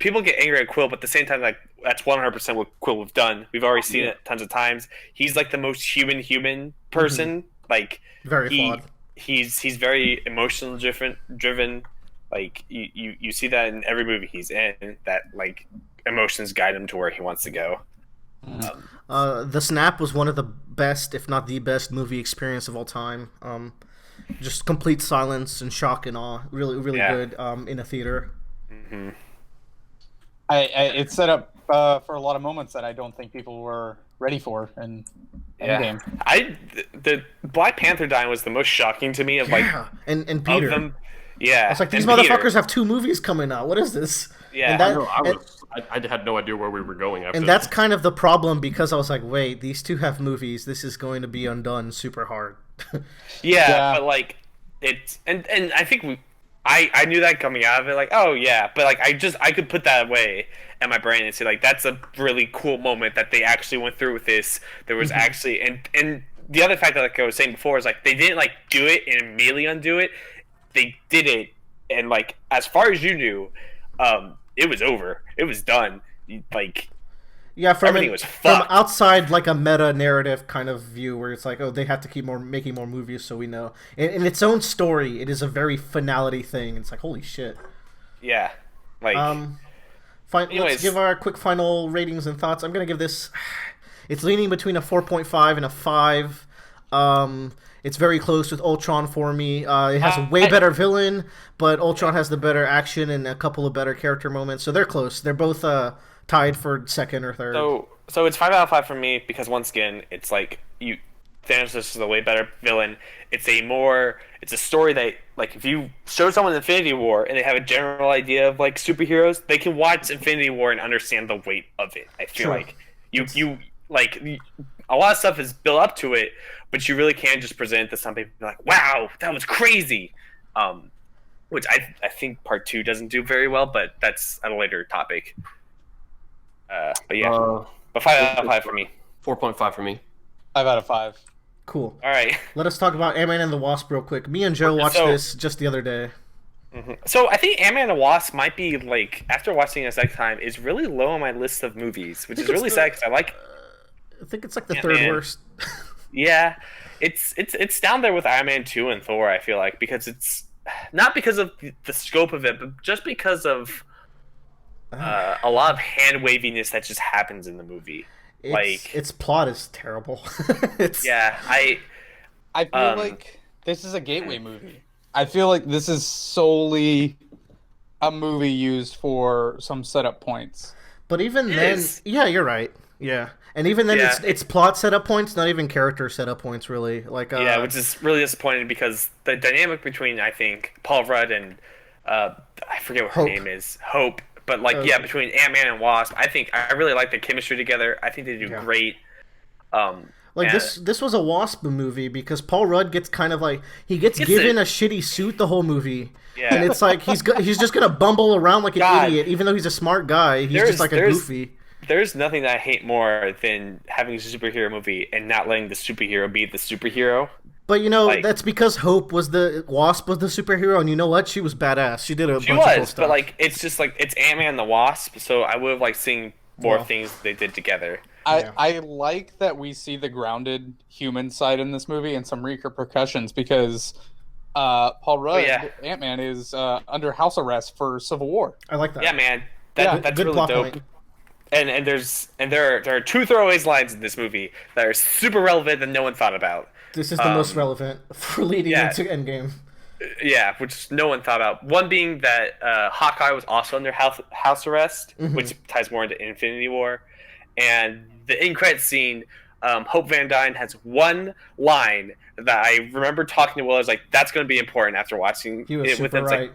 people get angry at Quill, but at the same time, like that's 100% what Quill have done. We've already seen it tons of times. He's like the most human person Like Very flawed. he's very emotional driven. Like you see that in every movie he's in, that like emotions guide him to where he wants to go. The Snap was one of the best, if not the best, movie experience of all time. Just complete silence and shock and awe. Really, really good in a theater. Mm-hmm. It set up for a lot of moments that I don't think people were ready for in Endgame. The Black Panther dying was the most shocking to me of like and Peter. Of them. Yeah, I was like, these and motherfuckers Peter. have 2 movies coming out. What is this? Yeah, I had no idea where we were going after. And that's kind of the problem, because I was like, wait, these 2 have movies. This is going to be undone super hard. yeah, but like it's and I think I knew that coming out of it, like, oh yeah, but like I could put that away in my brain and say like that's a really cool moment that they actually went through with this. There was actually and the other fact that, like I was saying before, is like they didn't like do it and immediately undo it. They did it, and like as far as you knew, it was over. It was done. Like everything was fucked. From outside, like a meta narrative kind of view, where it's like, oh, they have to keep making more movies, so we know. In its own story, it is a very finality thing. It's like, holy shit. Yeah, like let's give our quick final ratings and thoughts. I'm gonna give this. It's leaning between a 4.5 and a 5. It's very close with Ultron for me. It has a way better villain, but Ultron has the better action and a couple of better character moments. So they're close. They're both tied for second or third. So it's 5 out of 5 for me, because once again, it's like Thanos is a way better villain. It's a story that, like, if you show someone Infinity War and they have a general idea of like superheroes, they can watch Infinity War and understand the weight of it. I feel like you like a lot of stuff is built up to it, but you really can just present it to some people and be like, wow, that was crazy. Which I think part 2 doesn't do very well, but that's a later topic. But yeah, but 5 out of 5 for me. 4.5 for me. 5 out of 5. Cool. All right. Let us talk about Ant-Man and the Wasp real quick. Me and Joe watched this just the other day. So I think Ant-Man and the Wasp might be, like, after watching it a second time, is really low on my list of movies, which is really sad because I like. I think it's like the Ant-Man. third worst. Yeah, it's down there with Iron Man 2 and Thor, I feel like, because it's not because of the scope of it, but just because of a lot of hand waviness that just happens in the movie. Its plot is terrible. I feel like this is a gateway movie. I feel like this is solely a movie used for some setup points. But even then, yeah, you're right. Yeah. And even then, it's plot setup points, not even character setup points, really. Like which is really disappointing, because the dynamic between, I think, Paul Rudd and I forget what her name is, Hope. But between Ant-Man and Wasp, I really like their chemistry together. I think they do great. This was a Wasp movie, because Paul Rudd gets kind of like he gets given a shitty suit the whole movie. Yeah. And it's like he's just gonna bumble around like an idiot, even though he's a smart guy. He's just like a goofy. There's nothing that I hate more than having a superhero movie and not letting the superhero be the superhero. But that's because Wasp was the superhero, and you know what? She was badass. She did a bunch of cool stuff. But like it's just like it's Ant-Man and the Wasp, so I would have liked seeing more things they did together. I like that we see the grounded human side in this movie and some repercussions, because Paul Rudd, Ant-Man, is under house arrest for Civil War. I like that. Yeah, man. That's really dope. Point. And there are 2 throwaways lines in this movie that are super relevant that no one thought about. This is the most relevant for leading into Endgame. Yeah, which no one thought about. One being that Hawkeye was also under house arrest, which ties more into Infinity War. And the end credit scene, Hope Van Dyne has one line that I remember talking to Will. I was like, that's going to be important after watching he was it super with him. Right.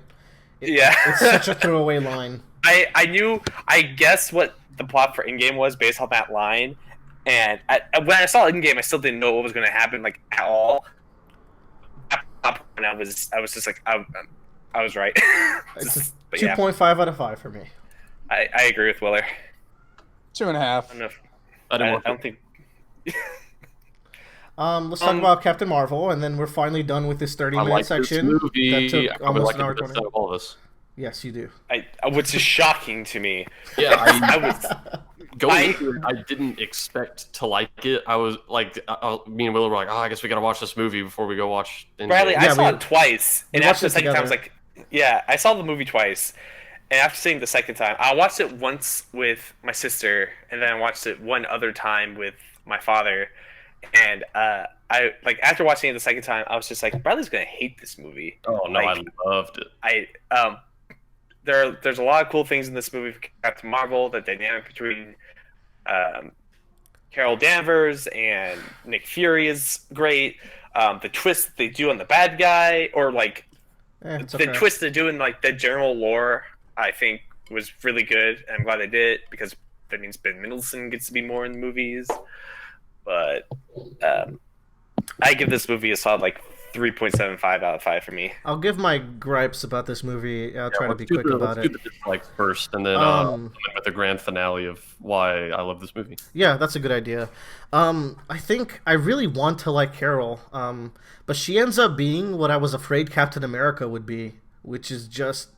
It's such a throwaway line. I guessed what the plot for Endgame was based on that line, and when I saw Endgame, I still didn't know what was going to happen, like, at all. And I was just like, I was right. It's 2.5 out of 5 for me. I agree with Willer. 2.5. I don't think. Let's talk about Captain Marvel, and then we're finally done with this 30-minute section. This movie. That took almost an hour 20. All this. Yes, you do. Which is shocking to me. Yeah, I was going into it, I didn't expect to like it. I was like, me and Will were like, oh, I guess we gotta watch this movie before we go watch. Bradley, I saw it twice, and watched after the it second time, I was together. like, yeah, I saw the movie twice, and after seeing the second time, I watched it once with my sister, and then I watched it one other time with my father, and I like after watching it the second time, I was just like, Bradley's gonna hate this movie. Oh no, Like, I loved it. there's a lot of cool things in this movie for Captain Marvel. The dynamic between Carol Danvers and Nick Fury is great. The twist they do on the bad guy, or like It's the okay. twist they do in like the general lore, I think was really good. And I'm glad they did it because that means Ben Mendelsohn gets to be more in the movies. But I give this movie a solid like 3.75 out of 5 for me. I'll give my gripes about this movie. I'll try to be Let's do quick about let's it. do the dislikes first, and then with the grand finale of why I love this movie. Yeah, that's a good idea. I think I really want to like Carol, but she ends up being what I was afraid Captain America would be, which is just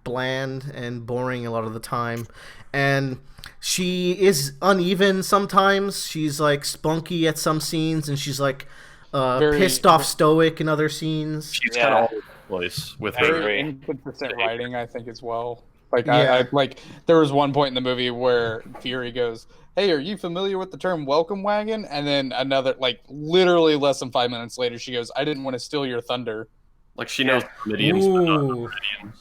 bland and boring a lot of the time. And she is uneven sometimes. She's like spunky at some scenes, and she's like pissed off stoic in other scenes. She's kind of all over the place with her. Very inconsistent writing, I think, as well. Like, Yeah. I like there was one point in the movie where Fury goes, "Hey, are you familiar with the term welcome wagon?" And then another, like, literally less than 5 minutes later, she goes, "I didn't want to steal your thunder." Like she knows comedians, but not Ooh. comedians.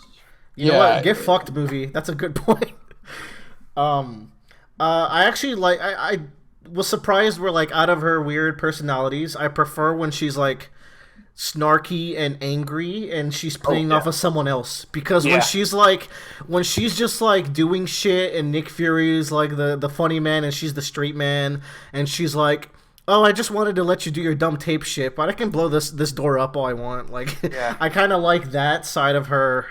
You know Yeah. what? Get fucked, movie. That's a good point. I actually like. I was surprised where like out of her weird personalities, I prefer when she's like snarky and angry and she's playing off of someone else, because Yeah. when she's just like doing shit and Nick Fury is like the funny man and she's the straight man and she's like, oh, I just wanted to let you do your dumb tape shit, but I can blow this door up all I want. Like, Yeah. I kind of like that side of her.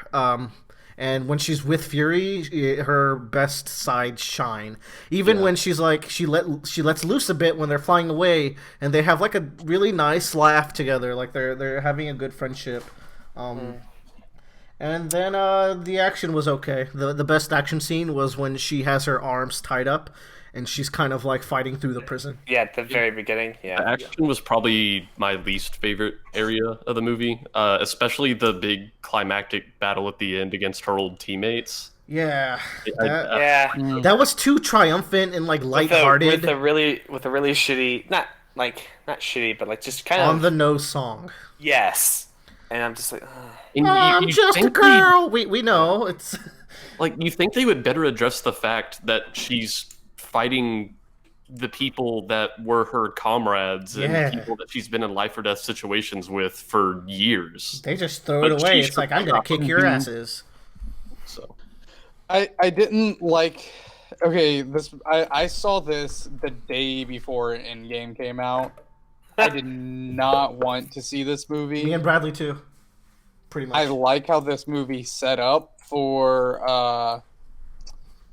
And when she's with Fury, her best side shine. Even when she's like, she lets loose a bit when they're flying away, and they have like a really nice laugh together. Like they're having a good friendship. And then the action was okay. The best action scene was when she has her arms tied up, and she's kind of like fighting through the prison. Yeah, at the very beginning. The Yeah. action was probably my least favorite area of the movie, especially the big climactic battle at the end against her old teammates. Yeah, Yeah. that was too triumphant and like lighthearted. With a really shitty, not shitty, but like just kind on of the nose song. yes. And I'm just like, ugh. And I'm you just a think girl. We know it's. like you think they would better address the fact that she's fighting the people that were her comrades Yeah. and people that she's been in life or death situations with for years. They just throw it But away. she It's like, should I'm gonna kick your Mhm. asses. So I didn't like. Okay, I saw this the day before Endgame came out. I did not want to see this movie. Me and Bradley too. Pretty much. I like how this movie set up for.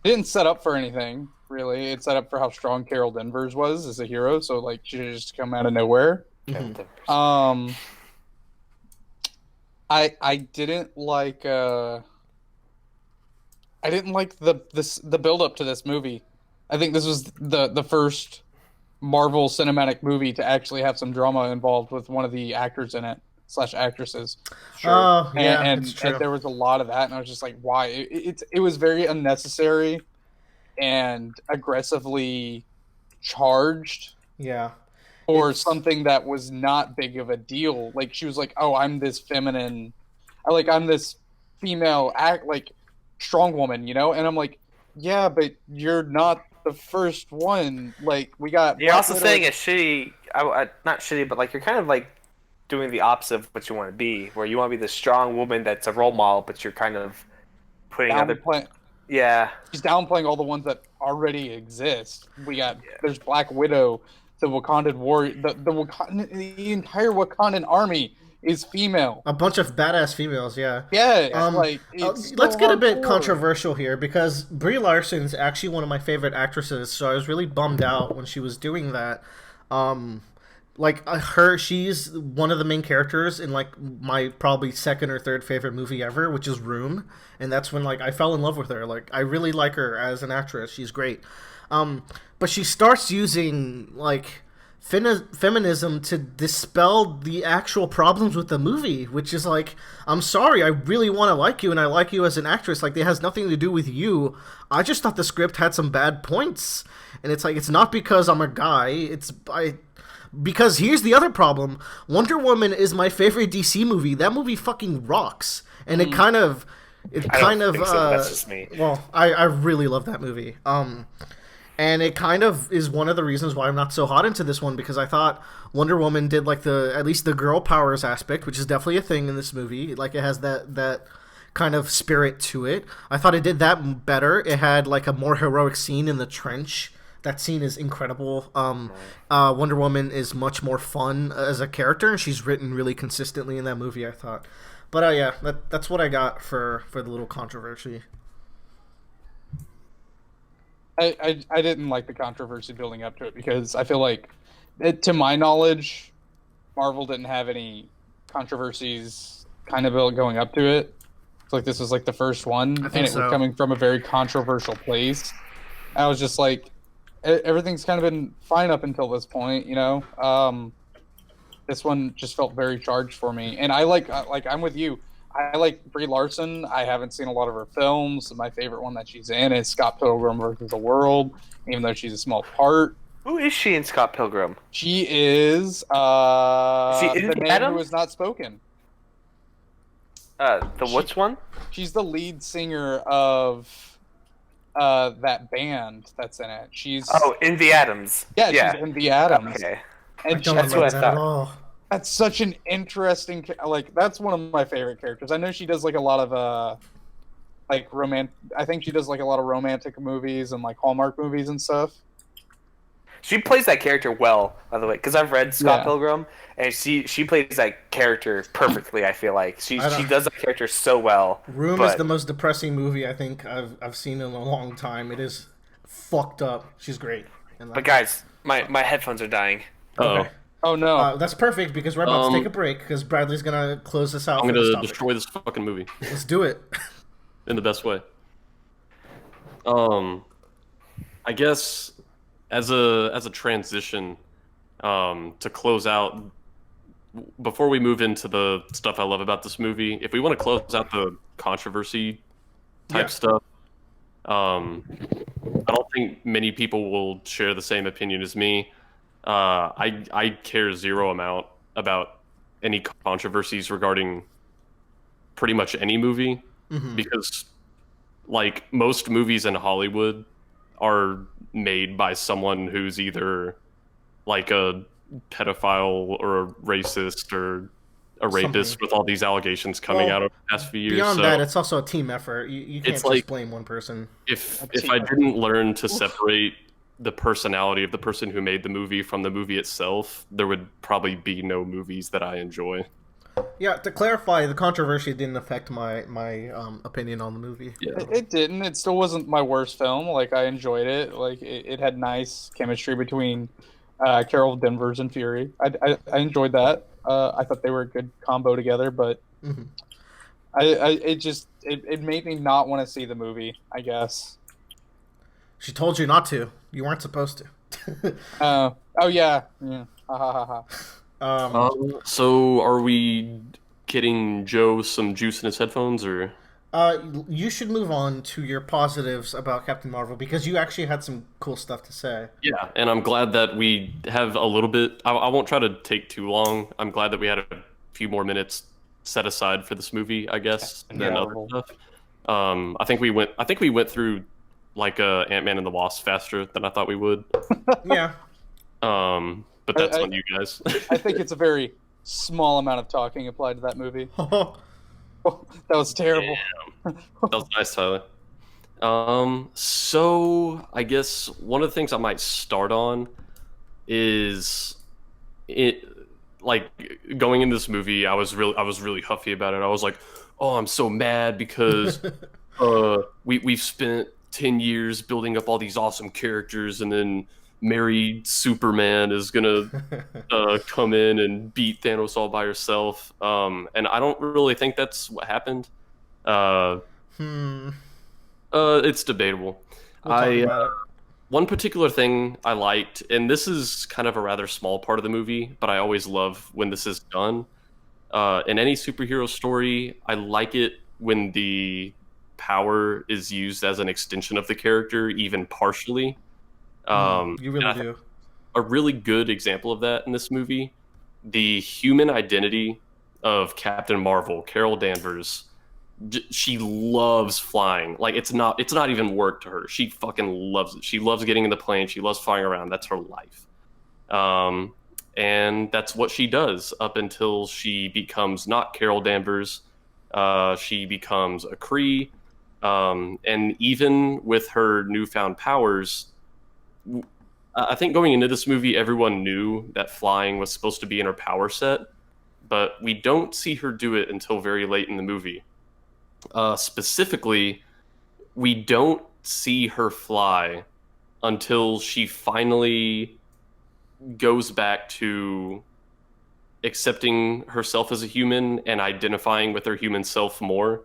It didn't set up for anything really. It set up for how strong Carol Danvers was as a hero. So like she just come out of nowhere. I didn't like. I didn't like the build up to this movie. I think this was the first Marvel cinematic movie to actually have some drama involved with one of the actors in it / actresses. Oh, yeah, and it's true. there was a lot of that, and I was just like, why? It was very unnecessary and aggressively charged Yeah. for something that was not big of a deal. Like she was like, "Oh, I'm this feminine, I'm this female strong woman," and I'm like, "Yeah, but you're not the first one. Like we got." You're Black also Widow- saying a shitty, not shitty, but like you're kind of like doing the opposite of what you want to be, where you want to be the strong woman that's a role model, but you're kind of putting other. Yeah. She's downplaying all the ones that already exist. There's Black Widow, the Wakandan warrior, the entire Wakandan army is female. A bunch of badass females, yeah. Yeah, Let's it's get a bit hardcore. controversial here, because Brie Larson's actually one of my favorite actresses, so I was really bummed out when she was doing that. like she's one of the main characters in like my probably second or third favorite movie ever, which is Room, and that's when like I fell in love with her. Like I really like her as an actress. She's great. But she starts using like feminism to dispel the actual problems with the movie, which is like, I'm sorry, I really want to like you and I like you as an actress. Like, it has nothing to do with you. I just thought the script had some bad points. And it's like, it's not because I'm a guy. Because here's the other problem. Wonder Woman is my favorite DC movie. That movie fucking rocks. And it kind of... That's just me. Well, I really love that movie. And it kind of is one of the reasons why I'm not so hot into this one, because I thought Wonder Woman did like at least the girl powers aspect, which is definitely a thing in this movie. Like it has that kind of spirit to it. I thought it did that better. It had like a more heroic scene in the trench. That scene is incredible. Wonder Woman is much more fun as a character, and she's written really consistently in that movie, I thought. But yeah, that's what I got for the little controversy. I didn't like the controversy building up to it because I feel like, to my knowledge, Marvel didn't have any controversies kind of going up to it. It's like this was like the first one, and it was coming from a very controversial place. I was just like, everything's kind of been fine up until this point, you know. This one just felt very charged for me, and I like I'm with you. I like Brie Larson. I haven't seen a lot of her films. My favorite one that she's in is Scott Pilgrim versus the World, even though she's a small part. Who is she in Scott Pilgrim? She is the man who was not spoken. Which one? She's the lead singer of that band that's in it. She's in the Adams. Yeah, she's in the Adams. Okay. And that's what I thought. That's such an interesting, like, that's one of my favorite characters. I know she does like a lot of I think she does like a lot of romantic movies and like Hallmark movies and stuff. She plays that character well, by the way, because I've read Scott Pilgrim, and she plays that character perfectly. I feel like she does that character so well. Room is the most depressing movie I think I've seen in a long time. It is fucked up. She's great. But guys, my headphones are dying. Okay. Oh no, that's perfect because we're about to take a break because Bradley's gonna close this out. I'm gonna destroy this fucking movie. Let's do it. In the best way. I guess as a transition, to close out, before we move into the stuff I love about this movie, if we want to close out the controversy type stuff, I don't think many people will share the same opinion as me. I care zero amount about any controversies regarding pretty much any movie, because like most movies in Hollywood are made by someone who's either like a pedophile or a racist or a rapist with all these allegations coming out of the past few years. Beyond that, it's also a team effort. You can't just blame one person. If I didn't learn to separate the personality of the person who made the movie from the movie itself, there would probably be no movies that I enjoy. Yeah, to clarify, the controversy didn't affect my opinion on the movie. Yeah. It didn't. It still wasn't my worst film. Like, I enjoyed it. Like, it had nice chemistry between Carol Danvers and Fury. I enjoyed that. I thought they were a good combo together, but it made me not want to see the movie, I guess. She told you not to. You weren't supposed to. Oh yeah. Ha ha ha. So are we getting Joe some juice in his headphones, or? You should move on to your positives about Captain Marvel because you actually had some cool stuff to say. Yeah, and I'm glad that we have a little bit. I won't try to take too long. I'm glad that we had a few more minutes set aside for this movie, I guess, than other stuff. I think we went through like Ant-Man and the Wasp faster than I thought we would. Yeah. But that's on you guys. I think it's a very small amount of talking applied to that movie. That was terrible. Damn. That was nice, Tyler. So I guess one of the things I might start on is like going in this movie. I was really huffy about it. I was like, oh, I'm so mad because we've spent 10 years building up all these awesome characters, and then Mary Superman is gonna come in and beat Thanos all by herself. And I don't really think that's what happened. Uh, Hmm. it's debatable. We'll talk I about it. One particular thing I liked, and this is kind of a rather small part of the movie, but I always love when this is done. In any superhero story, I like it when the power is used as an extension of the character, even partially. You And really I think do. a really good example of that in this movie, the human identity of Captain Marvel, Carol Danvers. She loves flying. Like it's not even work to her. She fucking loves it. She loves getting in the plane. She loves flying around. That's her life. Um, and that's what she does up until she becomes not Carol Danvers. She becomes a Kree. And even with her newfound powers, I think going into this movie, everyone knew that flying was supposed to be in her power set, but we don't see her do it until very late in the movie. Specifically, we don't see her fly until she finally goes back to accepting herself as a human and identifying with her human self more,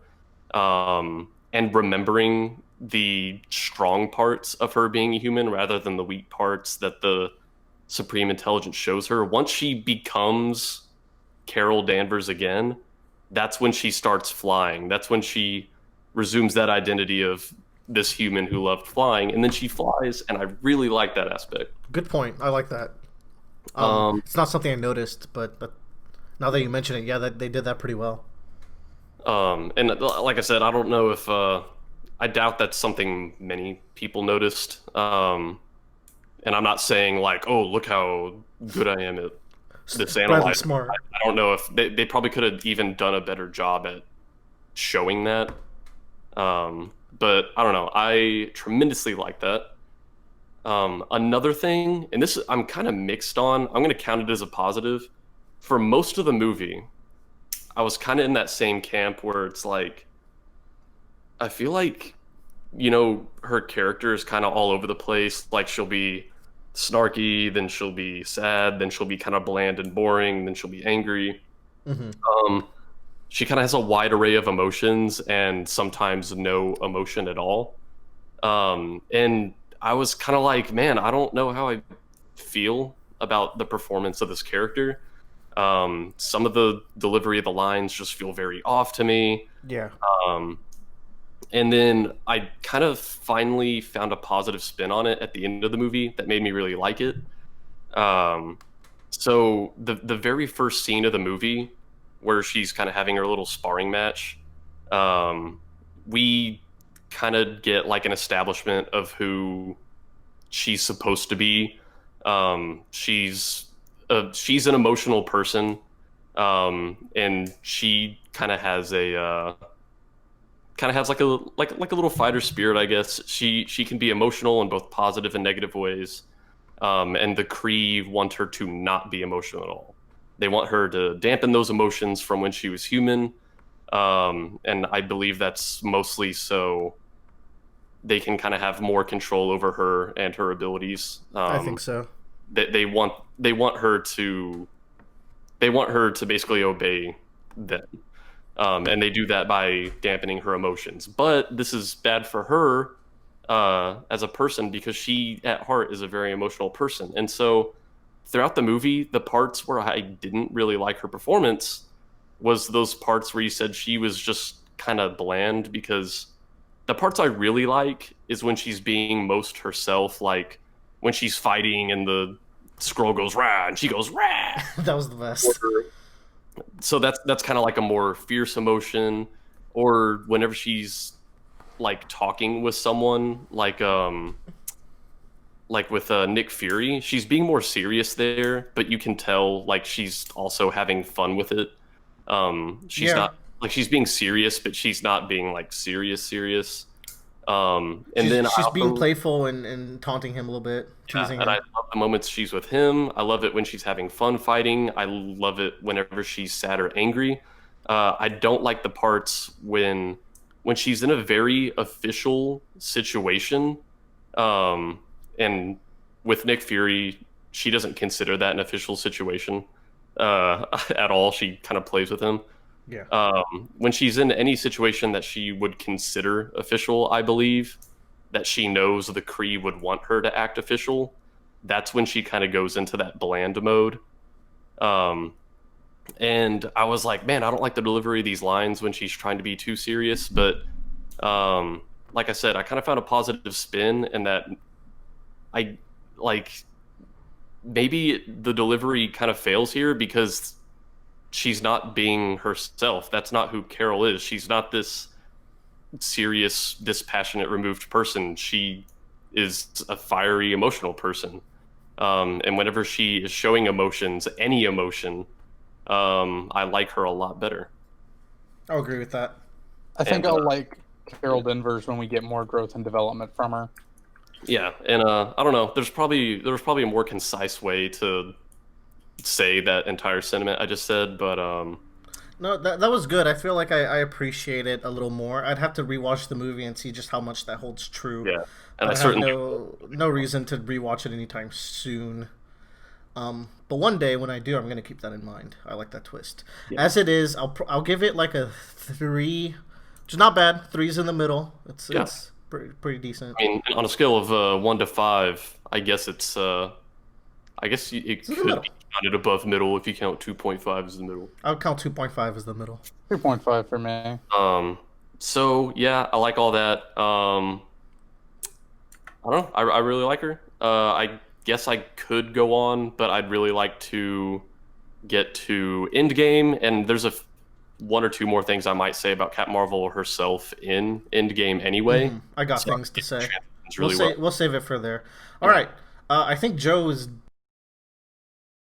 and remembering the strong parts of her being a human rather than the weak parts that the Supreme Intelligence shows her. Once she becomes Carol Danvers again, that's when she starts flying. That's when she resumes that identity of this human who loved flying, and then she flies, and I really like that aspect. Good point. I like that. Um, It's not something I noticed, but now that you mention it, yeah, that they did that pretty well. and like I said, I don't know if I doubt that's something many people noticed. And I'm not saying like, oh, look how good I am at this Bradley analyzing. Smart. I don't know if they probably could have even done a better job at showing that. But I don't know. I tremendously like that. Another thing, and this I'm kind of mixed on. I'm going to count it as a positive. For most of the movie, I was kind of in that same camp where it's like I feel like her character is kind of all over the place. Like she'll be snarky, then she'll be sad, then she'll be kind of bland and boring, then she'll be angry. Hmm. Um, she kind of has a wide array of emotions and sometimes no emotion at all. And I was kind of like, man, I don't know how I feel about the performance of this character. Some of the delivery of the lines just feel very off to me. Yeah. Um, and then I kind of finally found a positive spin on it at the end of the movie that made me really like it. Um, so the very first scene of the movie, where she's kind of having her little sparring match, um, we kind of get like an establishment of who she's supposed to be. She's an emotional person, and she kind of has like a little fighter spirit, I guess. She can be emotional in both positive and negative ways. And the Kree want her to not be emotional at all. They want her to dampen those emotions from when she was human. And I believe that's mostly so they can kind of have more control over her and her abilities. I think so. They want her to basically obey them. And they do that by dampening her emotions. But this is bad for her as a person because she, at heart, is a very emotional person. And so, throughout the movie, the parts where I didn't really like her performance was those parts where you said she was just kind of bland. Because the parts I really like is when she's being most herself, like when she's fighting and the scroll goes rah and she goes rah. That was the best. So that's kind of like a more fierce emotion, or whenever she's like talking with someone like with Nick Fury, she's being more serious there, but you can tell like she's also having fun with it. She's Yeah. not like she's being serious, but she's not being like serious. And She's, then she's being playful and taunting him a little bit, teasing and him. I love the moments she's with him. I love it when she's having fun fighting. I love it whenever she's sad or angry. I don't like the parts when she's in a very official situation, and with Nick Fury, she doesn't consider that an official situation at all. She kind of plays with him. Yeah. When she's in any situation that she would consider official, I believe, that she knows the Kree would want her to act official, that's when she kind of goes into that bland mode. And I was like, man, I don't like the delivery of these lines when she's trying to be too serious. But like I said, I kind of found a positive spin in that I like maybe the delivery kind of fails here because she's not being herself. That's not who Carol is. She's not this serious, dispassionate, removed person. She is a fiery, emotional person. And whenever she is showing emotions, any emotion, I like her a lot better. I'll agree with that. I think I'll like Carol Danvers when we get more growth and development from her. Yeah, and I don't know. There was probably a more concise way to say that entire sentiment I just said, but No, that was good. I feel like I appreciate it a little more. I'd have to rewatch the movie and see just how much that holds true. yeah, and I I certainly have no reason to rewatch it anytime soon. But one day when I do, I'm gonna keep that in mind. I like that twist. Yeah. As it is, I'll give it like a 3, which is not bad. 3's in the middle. It's pretty decent. I mean, on a scale of 1 to 5, I guess it's I guess it could be counted above middle if you count 2.5 as the middle. I would count 2.5 as the middle. 2.5 for me. So yeah, I like all that. I don't know. I really like her. I guess I could go on, but I'd really like to get to Endgame, and there's one or two more things I might say about Captain Marvel herself in Endgame anyway. I got things to say. Really We'll save it for there. All right. I think Joe is